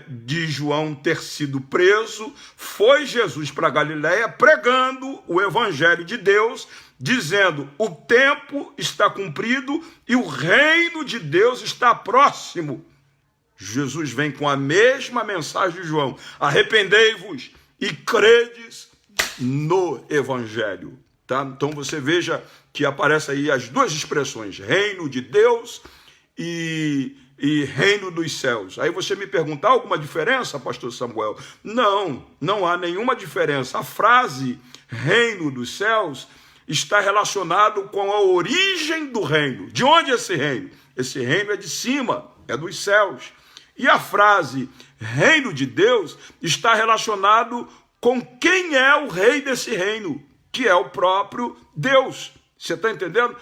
Speaker 1: de João ter sido preso, foi Jesus para Galiléia pregando o Evangelho de Deus, dizendo, o tempo está cumprido e o reino de Deus está próximo. Jesus vem com a mesma mensagem de João, arrependei-vos e credes no Evangelho. Tá? Então você veja que aparecem aí as duas expressões, reino de Deus e reino dos céus. Aí você me pergunta, há alguma diferença, pastor Samuel? Não, não há nenhuma diferença. A frase reino dos céus está relacionado com a origem do reino. De onde é esse reino? Esse reino é de cima, é dos céus. E a frase reino de Deus está relacionado com quem é o rei desse reino, que é o próprio Deus. Você está entendendo?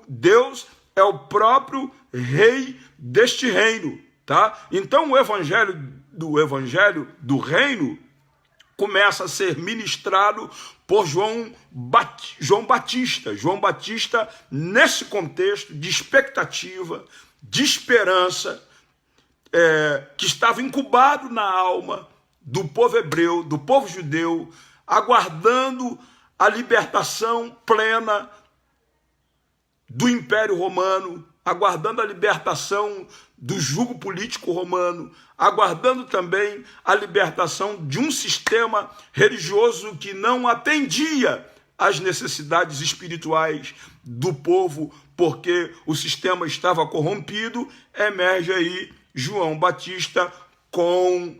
Speaker 1: Deus é o próprio rei deste reino, tá? Então o evangelho do reino começa a ser ministrado por João Batista. João Batista, nesse contexto de expectativa, de esperança, que estava incubado na alma do povo hebreu, do povo judeu, aguardando a libertação plena do Império Romano, aguardando a libertação do jugo político romano, aguardando também a libertação de um sistema religioso que não atendia às necessidades espirituais do povo, porque o sistema estava corrompido. Emerge aí João Batista com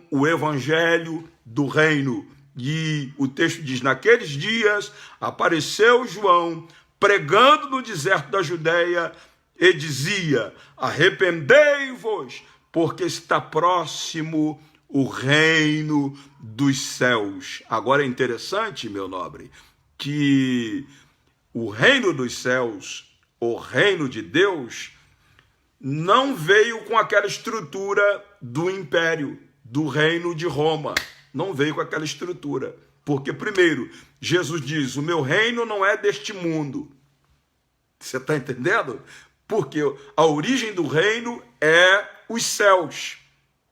Speaker 1: o evangelho do reino. E o texto diz, naqueles dias apareceu João pregando no deserto da Judéia e dizia, arrependei-vos, porque está próximo o reino dos céus. Agora é interessante, meu nobre, que o reino dos céus, o reino de Deus, não veio com aquela estrutura do império, do reino de Roma. Não veio com aquela estrutura. Porque, primeiro, Jesus diz, o meu reino não é deste mundo. Você está entendendo? Porque a origem do reino é os céus.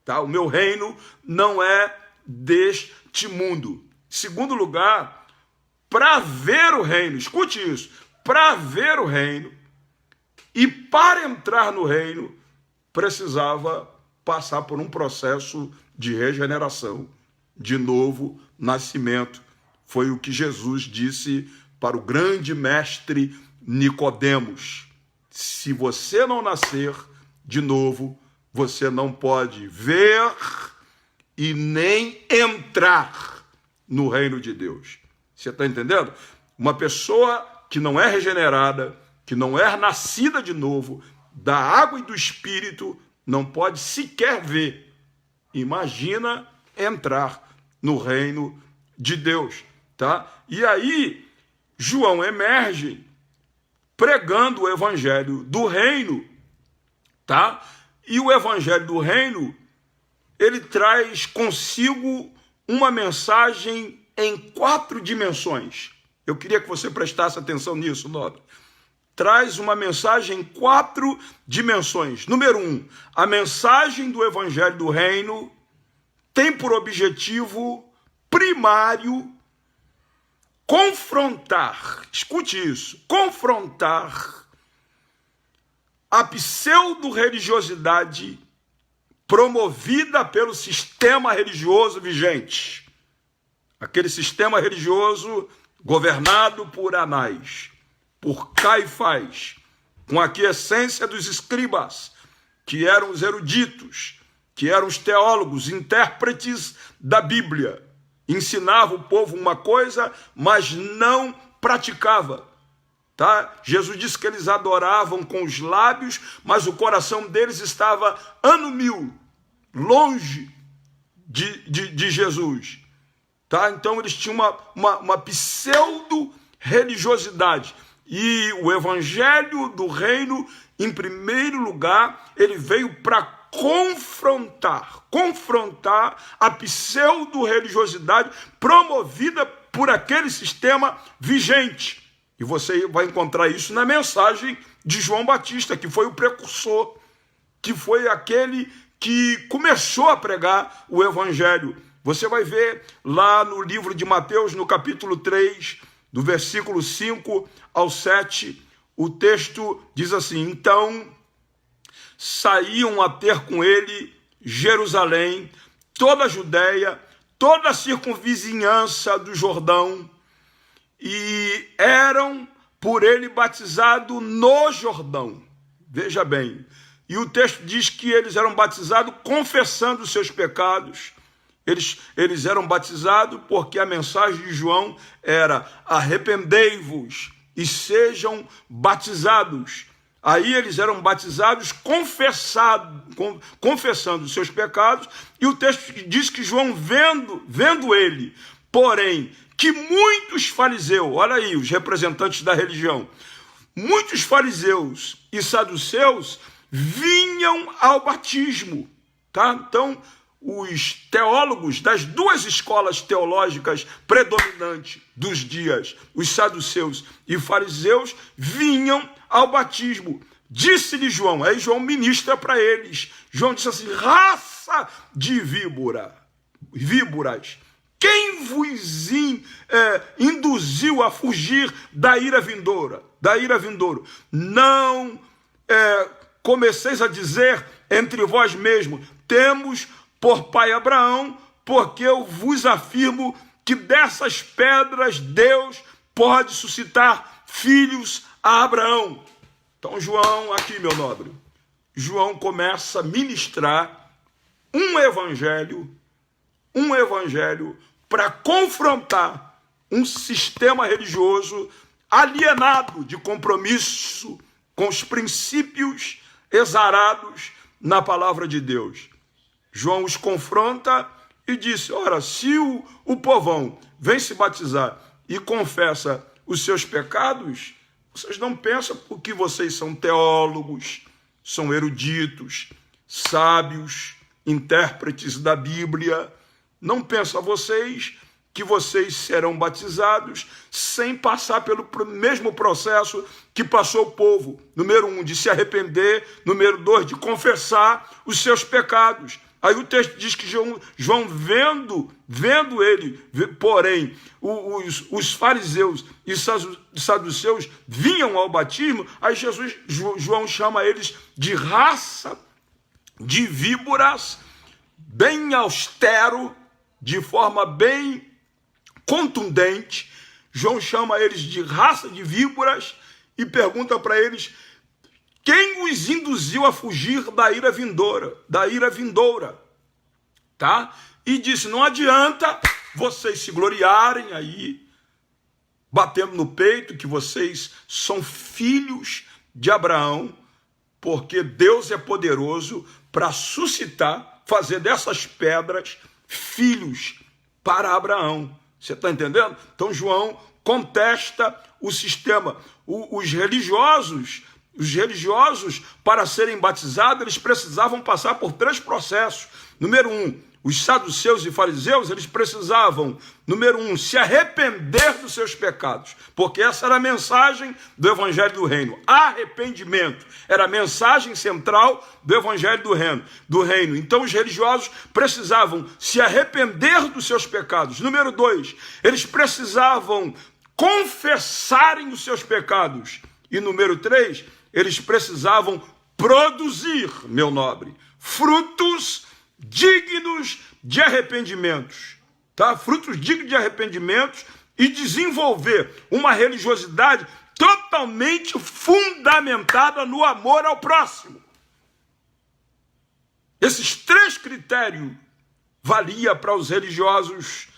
Speaker 1: Tá? O meu reino não é deste mundo. Segundo lugar, para ver o reino, escute isso, para ver o reino e para entrar no reino, precisava passar por um processo de regeneração, de novo nascimento. Foi o que Jesus disse para o grande mestre Nicodemos. Se você não nascer de novo, você não pode ver e nem entrar no reino de Deus. Você está entendendo? Uma pessoa que não é regenerada, que não é nascida de novo, da água e do Espírito, não pode sequer ver. Imagina entrar no reino de Deus, tá? E aí, João emerge pregando o evangelho do reino, tá? E o evangelho do reino, ele traz consigo uma mensagem em 4 dimensões. Eu queria que você prestasse atenção nisso, nobre. Traz uma mensagem em 4 dimensões. Número 1, a mensagem do evangelho do reino tem por objetivo primário confrontar, escute isso, confrontar a pseudo-religiosidade promovida pelo sistema religioso vigente. Aquele sistema religioso governado por Anás, por Caifás, com a aquiescência dos escribas, que eram os eruditos, que eram os teólogos, intérpretes da Bíblia. Ensinava o povo uma coisa, mas não praticava. Tá? Jesus disse que eles adoravam com os lábios, mas o coração deles estava ano mil, longe de Jesus. Tá? Então eles tinham uma pseudo-religiosidade. E o evangelho do reino, em primeiro lugar, ele veio para confrontar a pseudo-religiosidade promovida por aquele sistema vigente. E você vai encontrar isso na mensagem de João Batista, que foi o precursor, que foi aquele que começou a pregar o evangelho. Você vai ver lá no livro de Mateus, no capítulo 3, do versículo 5 ao 7, o texto diz assim: então saíam a ter com ele Jerusalém, toda a Judéia, toda a circunvizinhança do Jordão, e eram por ele batizados no Jordão. Veja bem, e o texto diz que eles eram batizados confessando os seus pecados. Eles eram batizados porque a mensagem de João era: arrependei-vos e sejam batizados. Aí eles eram batizados confessando os seus pecados, e o texto diz que João, vendo ele, porém, que muitos fariseus, olha aí, os representantes da religião, muitos fariseus e saduceus vinham ao batismo, tá? Então, os teólogos das duas escolas teológicas predominantes dos dias, os saduceus e fariseus, vinham ao batismo. Disse-lhe João, aí João ministra para eles. João disse assim: raça de víboras, quem vos induziu a fugir da ira vindoura? Não comeceis a dizer entre vós mesmos: temos por pai Abraão, porque eu vos afirmo que dessas pedras Deus pode suscitar filhos a Abraão. Então João, aqui meu nobre, João começa a ministrar um evangelho para confrontar um sistema religioso alienado de compromisso com os princípios exarados na palavra de Deus. João os confronta e disse: ora, se o povão vem se batizar e confessa os seus pecados, vocês não pensam porque vocês são teólogos, são eruditos, sábios, intérpretes da Bíblia, não pensam vocês que vocês serão batizados sem passar pelo mesmo processo que passou o povo. Número 1, de se arrepender. Número 2, de confessar os seus pecados. Aí o texto diz que João vendo ele, porém, os fariseus e saduceus vinham ao batismo, aí João chama eles de raça de víboras, bem austero, de forma bem contundente. João chama eles de raça de víboras e pergunta para eles: quem os induziu a fugir da ira vindoura, tá? E disse: não adianta vocês se gloriarem aí, batendo no peito que vocês são filhos de Abraão, porque Deus é poderoso para suscitar, fazer dessas pedras filhos para Abraão. Você está entendendo? Então João contesta o sistema. Os religiosos, para serem batizados, eles precisavam passar por 3 processos. Número 1, os saduceus e fariseus, eles precisavam, número 1, se arrepender dos seus pecados, porque essa era a mensagem do evangelho do reino. Arrependimento era a mensagem central do evangelho do reino. Então os religiosos precisavam se arrepender dos seus pecados. Número 2, eles precisavam confessarem os seus pecados. E número 3, eles precisavam produzir, meu nobre, frutos dignos de arrependimentos, tá? Frutos dignos de arrependimentos e desenvolver uma religiosidade totalmente fundamentada no amor ao próximo. Esses 3 critérios valia para os religiosos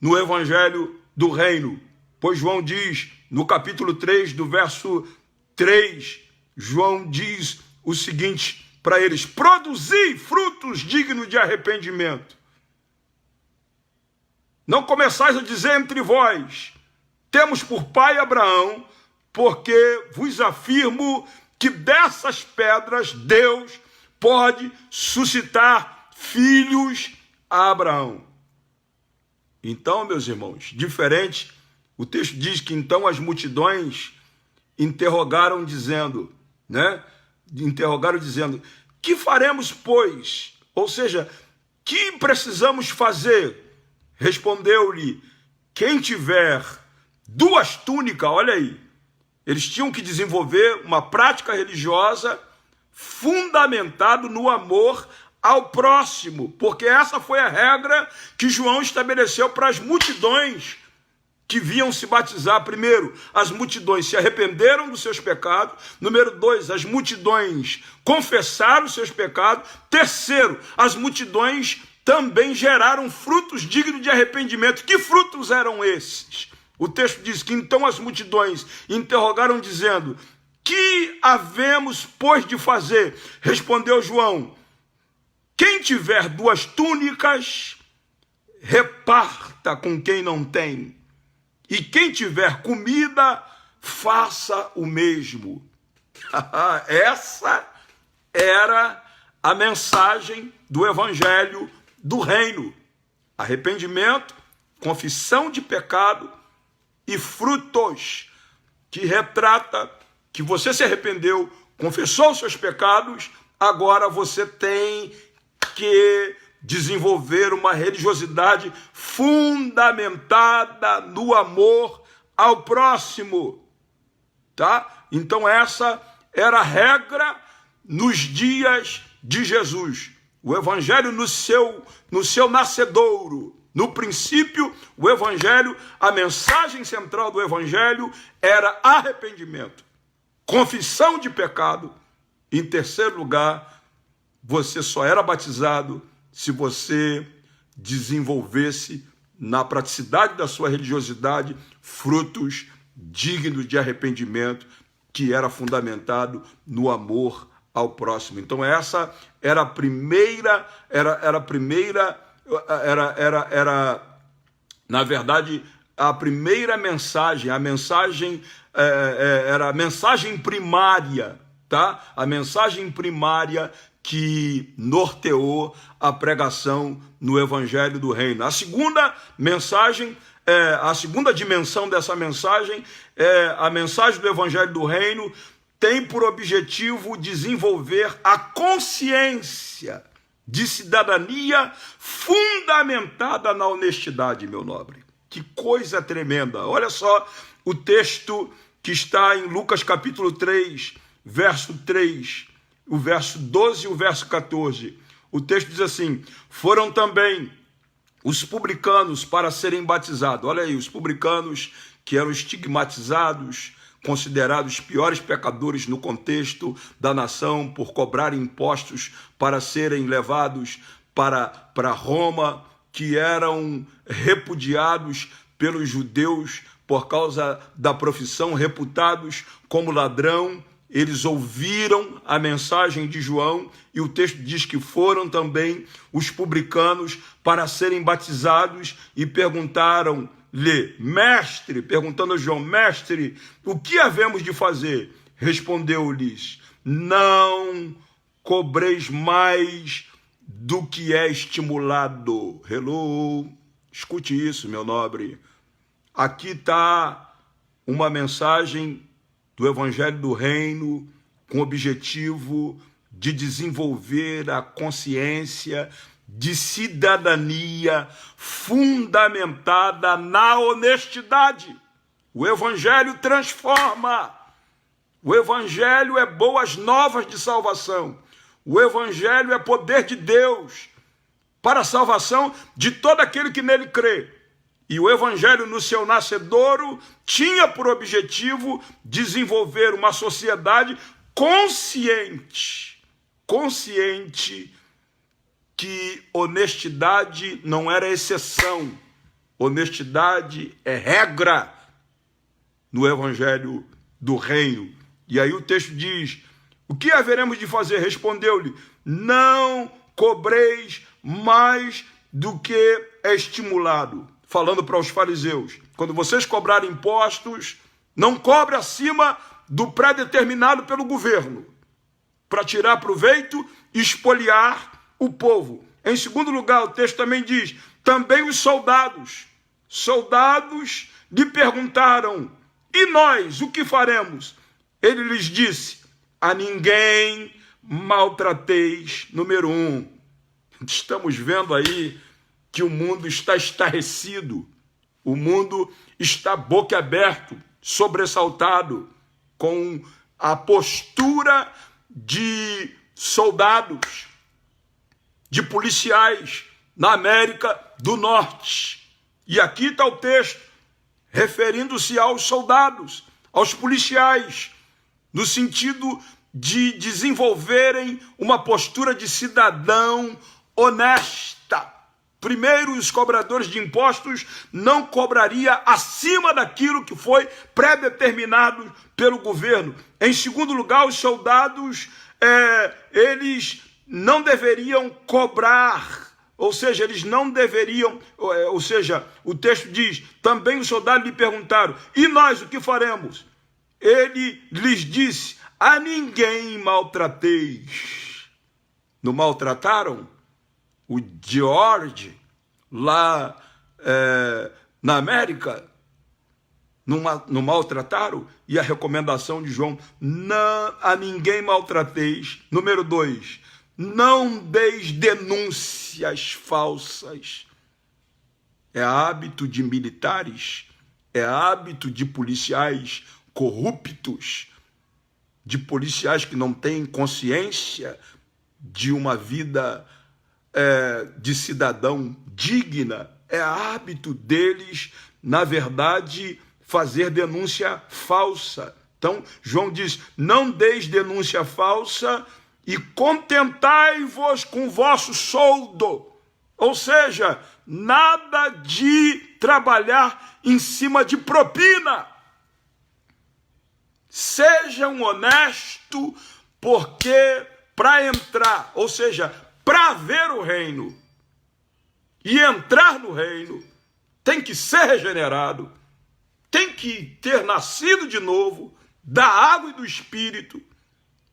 Speaker 1: no Evangelho do Reino, pois João diz, no capítulo 3, do verso 3, João diz o seguinte para eles: produzir frutos dignos de arrependimento. Não começais a dizer entre vós, temos por pai Abraão, porque vos afirmo que dessas pedras Deus pode suscitar filhos a Abraão. Então, meus irmãos, diferente, o texto diz que então as multidões interrogaram dizendo, que faremos, pois? Ou seja, que precisamos fazer? Respondeu-lhe, quem tiver 2 túnicas, olha aí, eles tinham que desenvolver uma prática religiosa fundamentado no amor ao próximo, porque essa foi a regra que João estabeleceu para as multidões que vinham se batizar. Primeiro, as multidões se arrependeram dos seus pecados. Número 2, as multidões confessaram os seus pecados. Terceiro, as multidões também geraram frutos dignos de arrependimento. Que frutos eram esses? O texto diz que então as multidões interrogaram dizendo, que havemos, pois, de fazer? Respondeu João, quem tiver 2 túnicas, reparta com quem não tem. E quem tiver comida, faça o mesmo. Essa era a mensagem do Evangelho do Reino. Arrependimento, confissão de pecado e frutos, que retrata que você se arrependeu, confessou os seus pecados, agora você tem que desenvolver uma religiosidade fundamentada no amor ao próximo, tá? Então essa era a regra nos dias de Jesus. O evangelho no seu nascedouro. No princípio, o evangelho, a mensagem central do evangelho era arrependimento, confissão de pecado. Em terceiro lugar, você só era batizado se você desenvolvesse na praticidade da sua religiosidade frutos dignos de arrependimento, que era fundamentado no amor ao próximo. Então essa era a primeira, na verdade, a primeira mensagem, era a mensagem primária, tá? A mensagem primária que norteou a pregação no Evangelho do Reino. A segunda mensagem, a segunda dimensão dessa mensagem, a mensagem do Evangelho do Reino tem por objetivo desenvolver a consciência de cidadania fundamentada na honestidade, meu nobre. Que coisa tremenda! Olha só o texto que está em Lucas capítulo 3, verso 3, o verso 12 e o verso 14. O texto diz assim, foram também os publicanos para serem batizados. Olha aí, os publicanos que eram estigmatizados, considerados piores pecadores no contexto da nação por cobrar impostos para serem levados para Roma, que eram repudiados pelos judeus por causa da profissão, reputados como ladrão. Eles ouviram a mensagem de João e o texto diz que foram também os publicanos para serem batizados e perguntaram-lhe, mestre, perguntando a João, mestre, o que havemos de fazer? Respondeu-lhes, não cobreis mais do que é estimulado. Hello, escute isso, meu nobre. Aqui está uma mensagem do Evangelho do Reino com o objetivo de desenvolver a consciência de cidadania fundamentada na honestidade. O Evangelho transforma. O Evangelho é boas novas de salvação. O Evangelho é poder de Deus para a salvação de todo aquele que nele crê. E o Evangelho, no seu nascedouro, tinha por objetivo desenvolver uma sociedade consciente que honestidade não era exceção, honestidade é regra no Evangelho do Reino. E aí o texto diz: o que haveremos de fazer? Respondeu-lhe: não cobreis mais do que é estimulado. Falando para os fariseus: quando vocês cobrarem impostos, não cobre acima do pré-determinado pelo governo, para tirar proveito e espoliar o povo. Em segundo lugar, o texto também diz: também os soldados lhe perguntaram: e nós, o que faremos? Ele lhes disse: a ninguém maltrateis. Número 1. Estamos vendo aí que o mundo está estarrecido, o mundo está boquiaberto, sobressaltado, com a postura de soldados, de policiais na América do Norte. E aqui está o texto, referindo-se aos soldados, aos policiais, no sentido de desenvolverem uma postura de cidadão honesta. Primeiro, os cobradores de impostos não cobraria acima daquilo que foi pré-determinado pelo governo. Em segundo lugar, os soldados, eles não deveriam cobrar, ou seja, eles não deveriam, ou seja, o texto diz, também os soldados lhe perguntaram: e nós o que faremos? Ele lhes disse: a ninguém maltrateis. Não maltrataram? O George, lá na América, não maltrataram? E a recomendação de João: não, a ninguém maltrateis. Número 2, não deis denúncias falsas. É hábito de militares, é hábito de policiais corruptos, de policiais que não têm consciência de uma vida de cidadão digna. É hábito deles, na verdade, fazer denúncia falsa. Então, João diz: não deis denúncia falsa e contentai-vos com o vosso soldo. Ou seja, nada de trabalhar em cima de propina. Sejam honestos, porque para entrar, ou seja, para ver o reino e entrar no reino, tem que ser regenerado, tem que ter nascido de novo da água e do Espírito,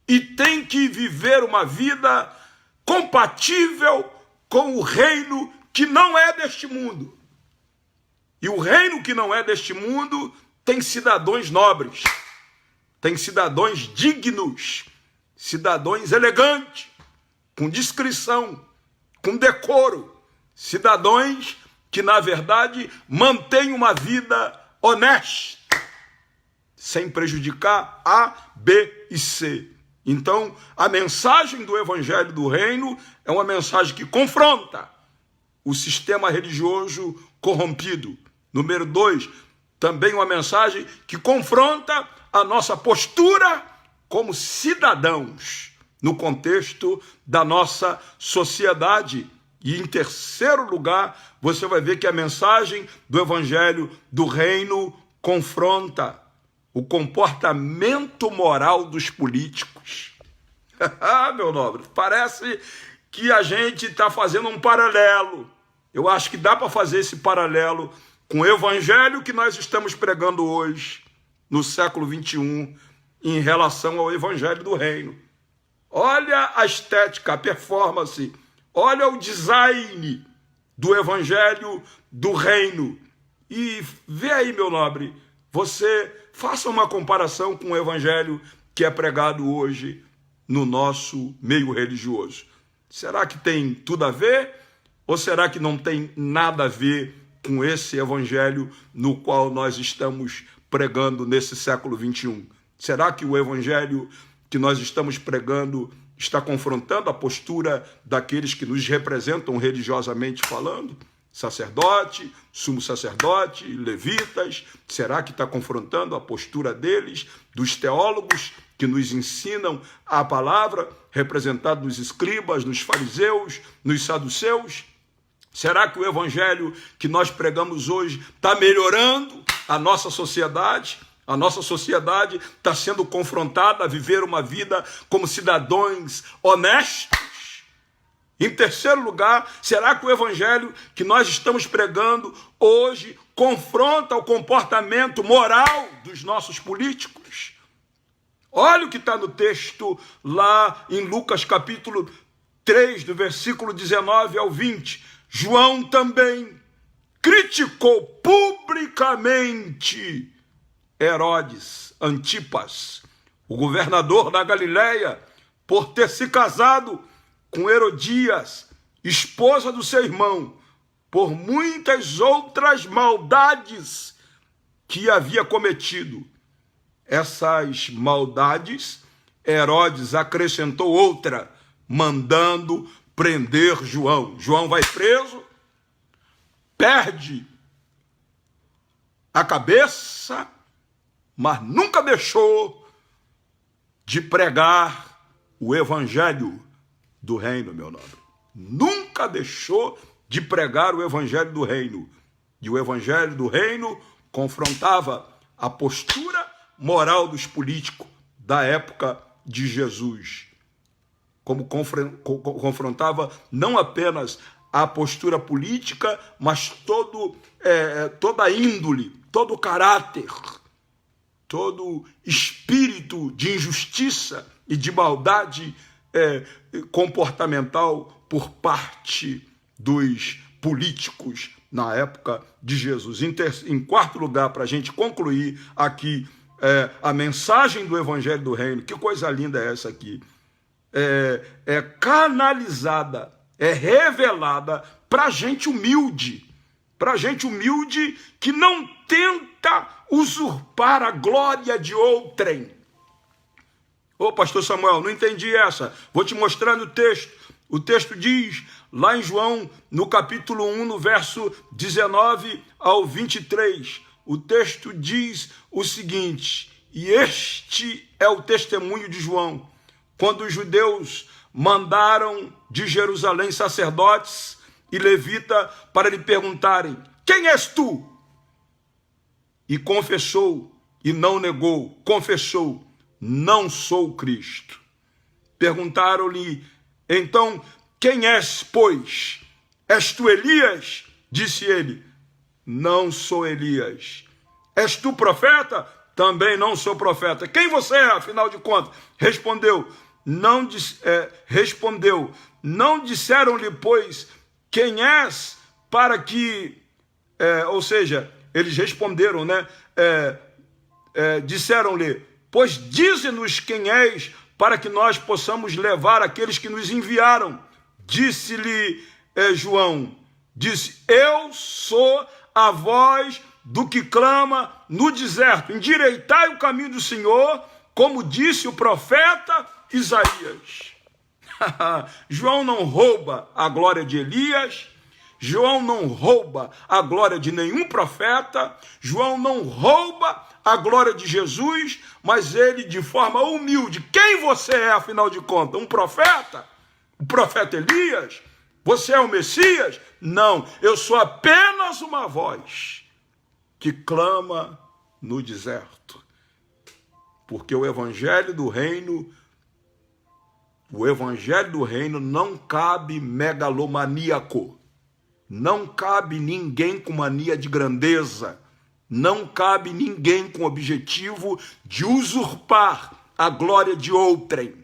Speaker 1: e tem que viver uma vida compatível com o reino que não é deste mundo. E o reino que não é deste mundo tem cidadãos nobres, tem cidadãos dignos, cidadãos elegantes, com discrição, com decoro, cidadãos que, na verdade, mantêm uma vida honesta, sem prejudicar A, B e C. Então, a mensagem do Evangelho do Reino é uma mensagem que confronta o sistema religioso corrompido. Número 2, também uma mensagem que confronta a nossa postura como cidadãos no contexto da nossa sociedade. E em terceiro lugar, você vai ver que a mensagem do Evangelho do Reino confronta o comportamento moral dos políticos. Meu nobre, parece que a gente está fazendo um paralelo. Eu acho que dá para fazer esse paralelo com o Evangelho que nós estamos pregando hoje, no século 21, em relação ao Evangelho do Reino. Olha a estética, a performance, olha o design do Evangelho do Reino. E vê aí, meu nobre, você faça uma comparação com o Evangelho que é pregado hoje no nosso meio religioso. Será que tem tudo a ver Ou será que não tem nada a ver com esse evangelho no qual nós estamos pregando nesse século 21? Será que o evangelho que nós estamos pregando está confrontando a postura daqueles que nos representam religiosamente falando? Sacerdote, sumo sacerdote, levitas, será que está confrontando a postura deles, dos teólogos que nos ensinam a palavra, representado nos escribas, nos fariseus, nos saduceus? Será que o evangelho que nós pregamos hoje está melhorando a nossa sociedade? A nossa sociedade está sendo confrontada a viver uma vida como cidadãos honestos? Em terceiro lugar, será que o evangelho que nós estamos pregando hoje confronta o comportamento moral dos nossos políticos? Olha o que está no texto lá em Lucas capítulo 3, do versículo 19 ao 20. João também criticou publicamente Herodes Antipas, o governador da Galileia, por ter se casado com Herodias, esposa do seu irmão, por muitas outras maldades que havia cometido. Essas maldades, Herodes acrescentou outra, mandando prender João. João vai preso, perde a cabeça, mas nunca deixou de pregar o evangelho do reino, meu nobre. Nunca deixou de pregar o evangelho do reino. E o evangelho do reino confrontava a postura moral dos políticos da época de Jesus. Como confrontava não apenas a postura política, mas toda a índole, todo o caráter, todo espírito de injustiça e de maldade comportamental por parte dos políticos na época de Jesus. Em quarto lugar, para a gente concluir aqui a mensagem do Evangelho do Reino, que coisa linda é essa aqui, é canalizada, é revelada para gente humilde que não tenta usurpar a glória de outrem. Ô, pastor Samuel, não entendi essa. Vou te mostrar no texto. O texto diz, lá em João, no capítulo 1, no verso 19 ao 23, o texto diz o seguinte: e este é o testemunho de João, quando os judeus mandaram de Jerusalém sacerdotes e levita para lhe perguntarem: quem és tu? E confessou, e não negou, confessou: não sou o Cristo. Perguntaram-lhe, então, quem és, pois? És tu Elias? Disse ele, não sou Elias. És tu profeta? Também não sou profeta. Quem você é, afinal de contas? Respondeu, não disseram-lhe, pois, quem és, para que... ou seja, eles responderam, né? Disseram-lhe, pois dize-nos quem és, para que nós possamos levar aqueles que nos enviaram. Disse-lhe João, disse, eu sou a voz do que clama no deserto, endireitai o caminho do Senhor, como disse o profeta Isaías. João não rouba a glória de Elias, João não rouba a glória de nenhum profeta, João não rouba a glória de Jesus, mas ele, de forma humilde, quem você é, afinal de contas? Um profeta? O profeta Elias? Você é o Messias? Não, eu sou apenas uma voz que clama no deserto. Porque o evangelho do reino não cabe megalomaníaco. Não cabe ninguém com mania de grandeza. Não cabe ninguém com objetivo de usurpar a glória de outrem.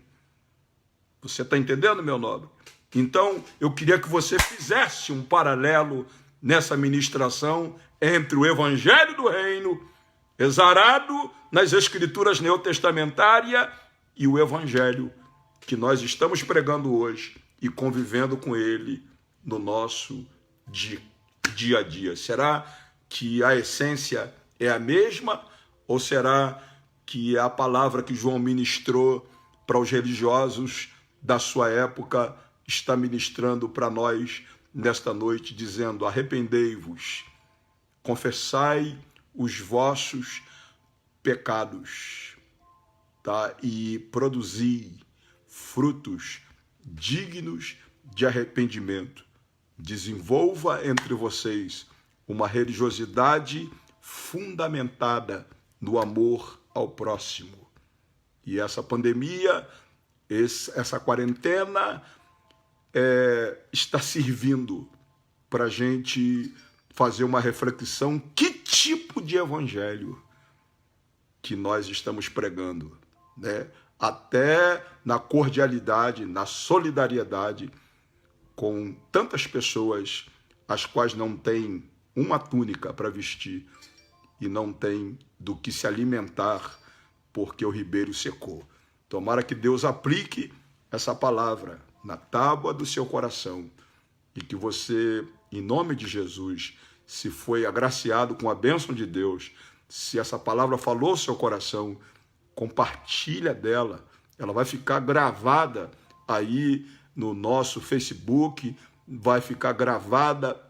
Speaker 1: Você está entendendo, meu nobre? Então, eu queria que você fizesse um paralelo nessa ministração entre o Evangelho do Reino, exarado nas Escrituras neotestamentárias, e o Evangelho que nós estamos pregando hoje e convivendo com ele no nosso dia a dia? Será que a essência é a mesma ou será que a palavra que João ministrou para os religiosos da sua época está ministrando para nós nesta noite, dizendo: arrependei-vos, confessai os vossos pecados, tá? E produzi frutos dignos de arrependimento. Desenvolva entre vocês uma religiosidade fundamentada no amor ao próximo. E essa pandemia, essa quarentena, está servindo para a gente fazer uma reflexão: que tipo de evangelho que nós estamos pregando, né? Até na cordialidade, na solidariedade com tantas pessoas as quais não têm uma túnica para vestir e não têm do que se alimentar porque o ribeiro secou. Tomara que Deus aplique essa palavra na tábua do seu coração e que você, em nome de Jesus, se foi agraciado com a bênção de Deus, se essa palavra falou ao seu coração, compartilha dela, ela vai ficar gravada aí no nosso Facebook, vai ficar gravada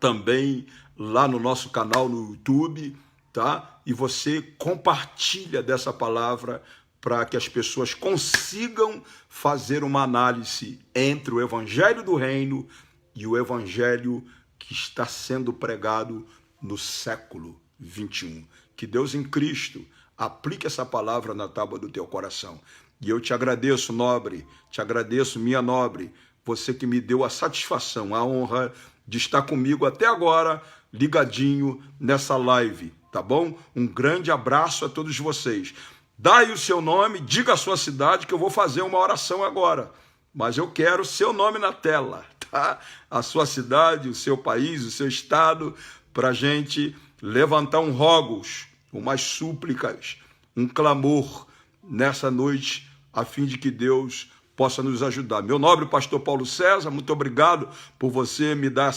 Speaker 1: também lá no nosso canal no YouTube, tá? E você compartilha dessa palavra para que as pessoas consigam fazer uma análise entre o evangelho do reino e o evangelho que está sendo pregado no século 21. Que Deus em Cristo aplique essa palavra na tábua do teu coração. E eu te agradeço, nobre, te agradeço, minha nobre, você que me deu a satisfação, a honra de estar comigo até agora, ligadinho nessa live, tá bom? Um grande abraço a todos vocês. Dá aí o seu nome, diga a sua cidade, que eu vou fazer uma oração agora. Mas eu quero seu nome na tela, tá? A sua cidade, o seu país, o seu estado, para a gente levantar um rogos, umas súplicas, um clamor nessa noite, a fim de que Deus possa nos ajudar. Meu nobre pastor Paulo César, muito obrigado por você me dar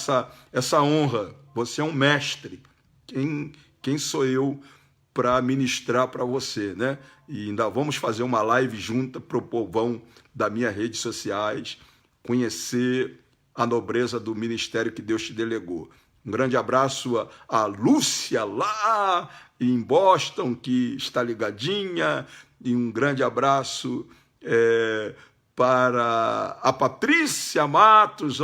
Speaker 1: essa honra. Você é um mestre. Quem sou eu para ministrar para você, né? E ainda vamos fazer uma live junta para o povão das minhas redes sociais conhecer a nobreza do ministério que Deus te delegou. Um grande abraço a Lúcia lá em Boston, que está ligadinha, e um grande abraço para a Patrícia Matos,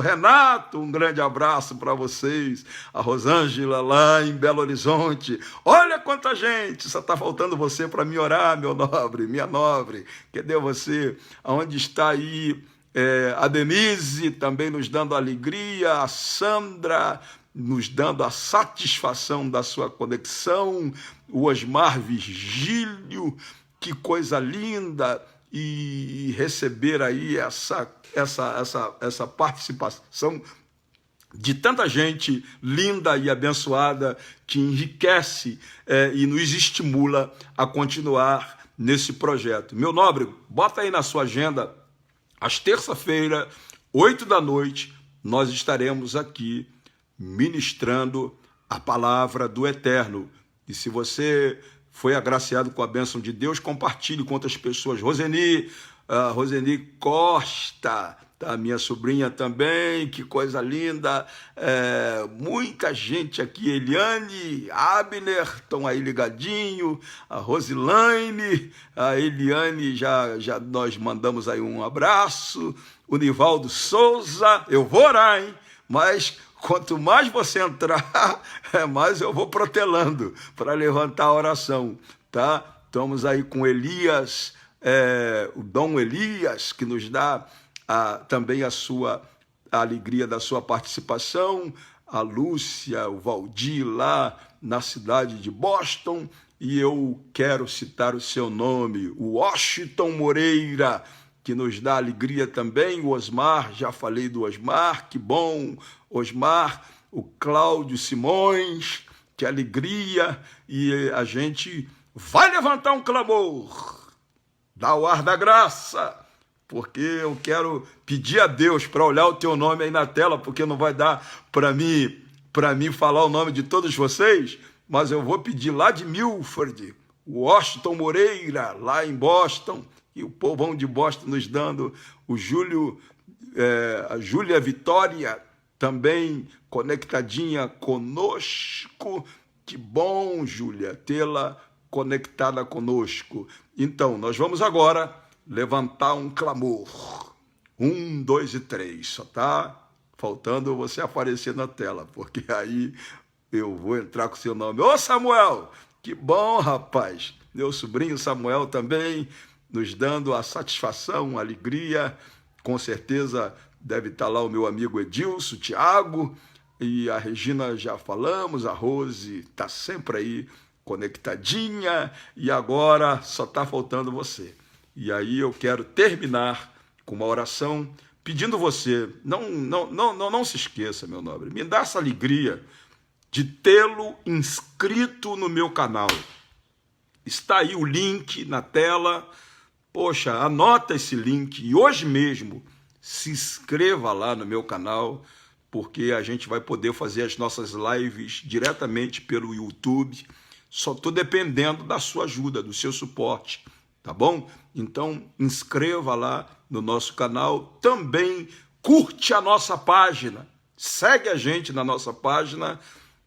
Speaker 1: Renato, um grande abraço para vocês, a Rosângela lá em Belo Horizonte. Olha quanta gente, só está faltando você para me orar, meu nobre, minha nobre. Cadê você? Aonde está aí a Denise, também nos dando alegria, a Sandra nos dando a satisfação da sua conexão, o Osmar Virgílio, que coisa linda, e receber aí essa participação de tanta gente linda e abençoada que enriquece e nos estimula a continuar nesse projeto. Meu nobre, bota aí na sua agenda, às terça-feira, 20h, nós estaremos aqui ministrando a palavra do Eterno. E se você foi agraciado com a bênção de Deus, compartilhe com outras pessoas. Roseni Costa, tá? Minha sobrinha também, que coisa linda. Muita gente aqui, Eliane, Abner, estão aí ligadinho, a Rosilaine, a Eliane, já nós mandamos aí um abraço, o Nivaldo Souza, eu vou orar, hein? Mas quanto mais você entrar, mais eu vou protelando para levantar a oração, tá? Estamos aí com Elias, o Dom Elias, que nos dá também a alegria da sua participação, a Lúcia, o Valdir lá na cidade de Boston, e eu quero citar o seu nome, o Washington Moreira, que nos dá alegria também, o Osmar, já falei do Osmar, que bom, Osmar, o Cláudio Simões, que alegria, e a gente vai levantar um clamor, dá o ar da graça, porque eu quero pedir a Deus para olhar o teu nome aí na tela, porque não vai dar para mim falar o nome de todos vocês, mas eu vou pedir lá de Milford, o Washington Moreira, lá em Boston, e o povão de Boston nos dando, o Júlio, a Júlia Vitória, também conectadinha conosco. Que bom, Júlia, tê-la conectada conosco. Então, nós vamos agora levantar um clamor. 1, 2 e 3. Só está faltando você aparecer na tela, porque aí eu vou entrar com o seu nome. Ô, Samuel! Que bom, rapaz! Meu sobrinho Samuel também nos dando a satisfação, a alegria. Com certeza deve estar lá o meu amigo Edilson, o Tiago, e a Regina já falamos, a Rose está sempre aí conectadinha, e agora só está faltando você. E aí eu quero terminar com uma oração pedindo você, não se esqueça, meu nobre, me dá essa alegria de tê-lo inscrito no meu canal. Está aí o link na tela. Poxa, anota esse link e hoje mesmo se inscreva lá no meu canal, porque a gente vai poder fazer as nossas lives diretamente pelo YouTube. Só estou dependendo da sua ajuda, do seu suporte, tá bom? Então, inscreva lá no nosso canal. Também curte a nossa página, segue a gente na nossa página,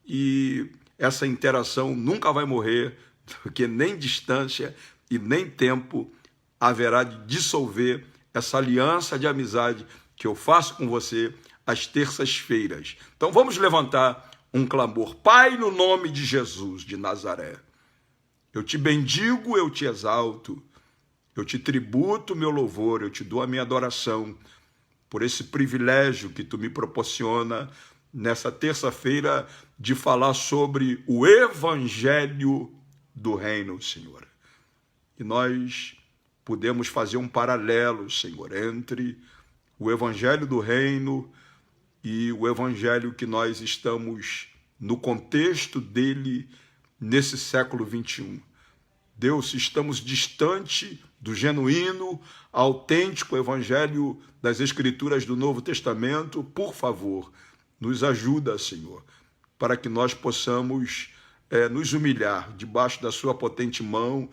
Speaker 1: e essa interação nunca vai morrer, porque nem distância e nem tempo haverá de dissolver essa aliança de amizade que eu faço com você às terças-feiras. Então vamos levantar um clamor. Pai, no nome de Jesus de Nazaré, eu te bendigo, eu te exalto, eu te tributo meu louvor, eu te dou a minha adoração por esse privilégio que tu me proporciona nessa terça-feira de falar sobre o Evangelho do Reino, Senhor. E nós podemos fazer um paralelo, Senhor, entre o Evangelho do Reino e o Evangelho que nós estamos no contexto dele nesse século 21. Deus, estamos distante do genuíno, autêntico Evangelho das Escrituras do Novo Testamento. Por favor, nos ajuda, Senhor, para que nós possamos nos humilhar debaixo da sua potente mão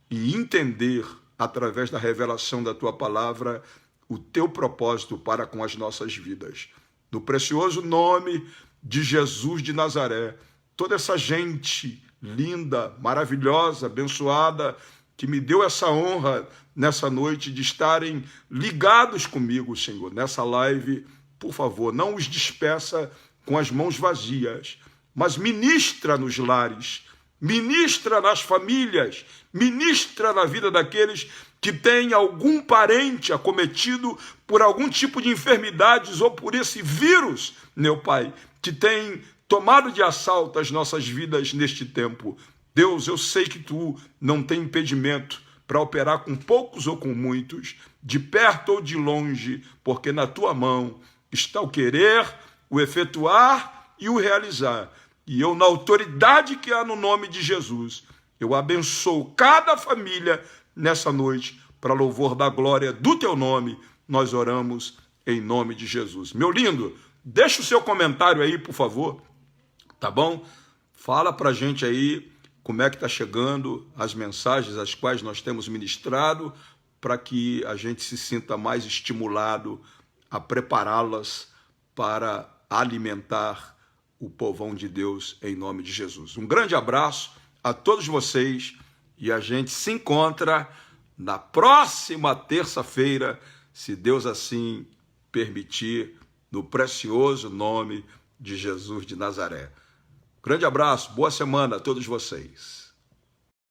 Speaker 1: e entender, através da revelação da tua palavra, o teu propósito para com as nossas vidas. No precioso nome de Jesus de Nazaré, toda essa gente linda, maravilhosa, abençoada, que me deu essa honra nessa noite de estarem ligados comigo, Senhor, nessa live, por favor, não os despeça com as mãos vazias, mas ministra nos lares, ministra nas famílias, ministra na vida daqueles que têm algum parente acometido por algum tipo de enfermidades ou por esse vírus, meu Pai, que tem tomado de assalto as nossas vidas neste tempo. Deus, eu sei que tu não tem impedimento para operar com poucos ou com muitos, de perto ou de longe, porque na tua mão está o querer, o efetuar e o realizar. E eu, na autoridade que há no nome de Jesus, eu abençoo cada família nessa noite, para louvor da glória do teu nome. Nós oramos em nome de Jesus. Meu lindo, deixa o seu comentário aí, por favor, tá bom? Fala pra gente aí como é que está chegando as mensagens às quais nós temos ministrado, para que a gente se sinta mais estimulado a prepará-las para alimentar o povão de Deus em nome de Jesus. Um grande abraço a todos vocês e a gente se encontra na próxima terça-feira, se Deus assim permitir, no precioso nome de Jesus de Nazaré. Grande abraço, boa semana a todos vocês.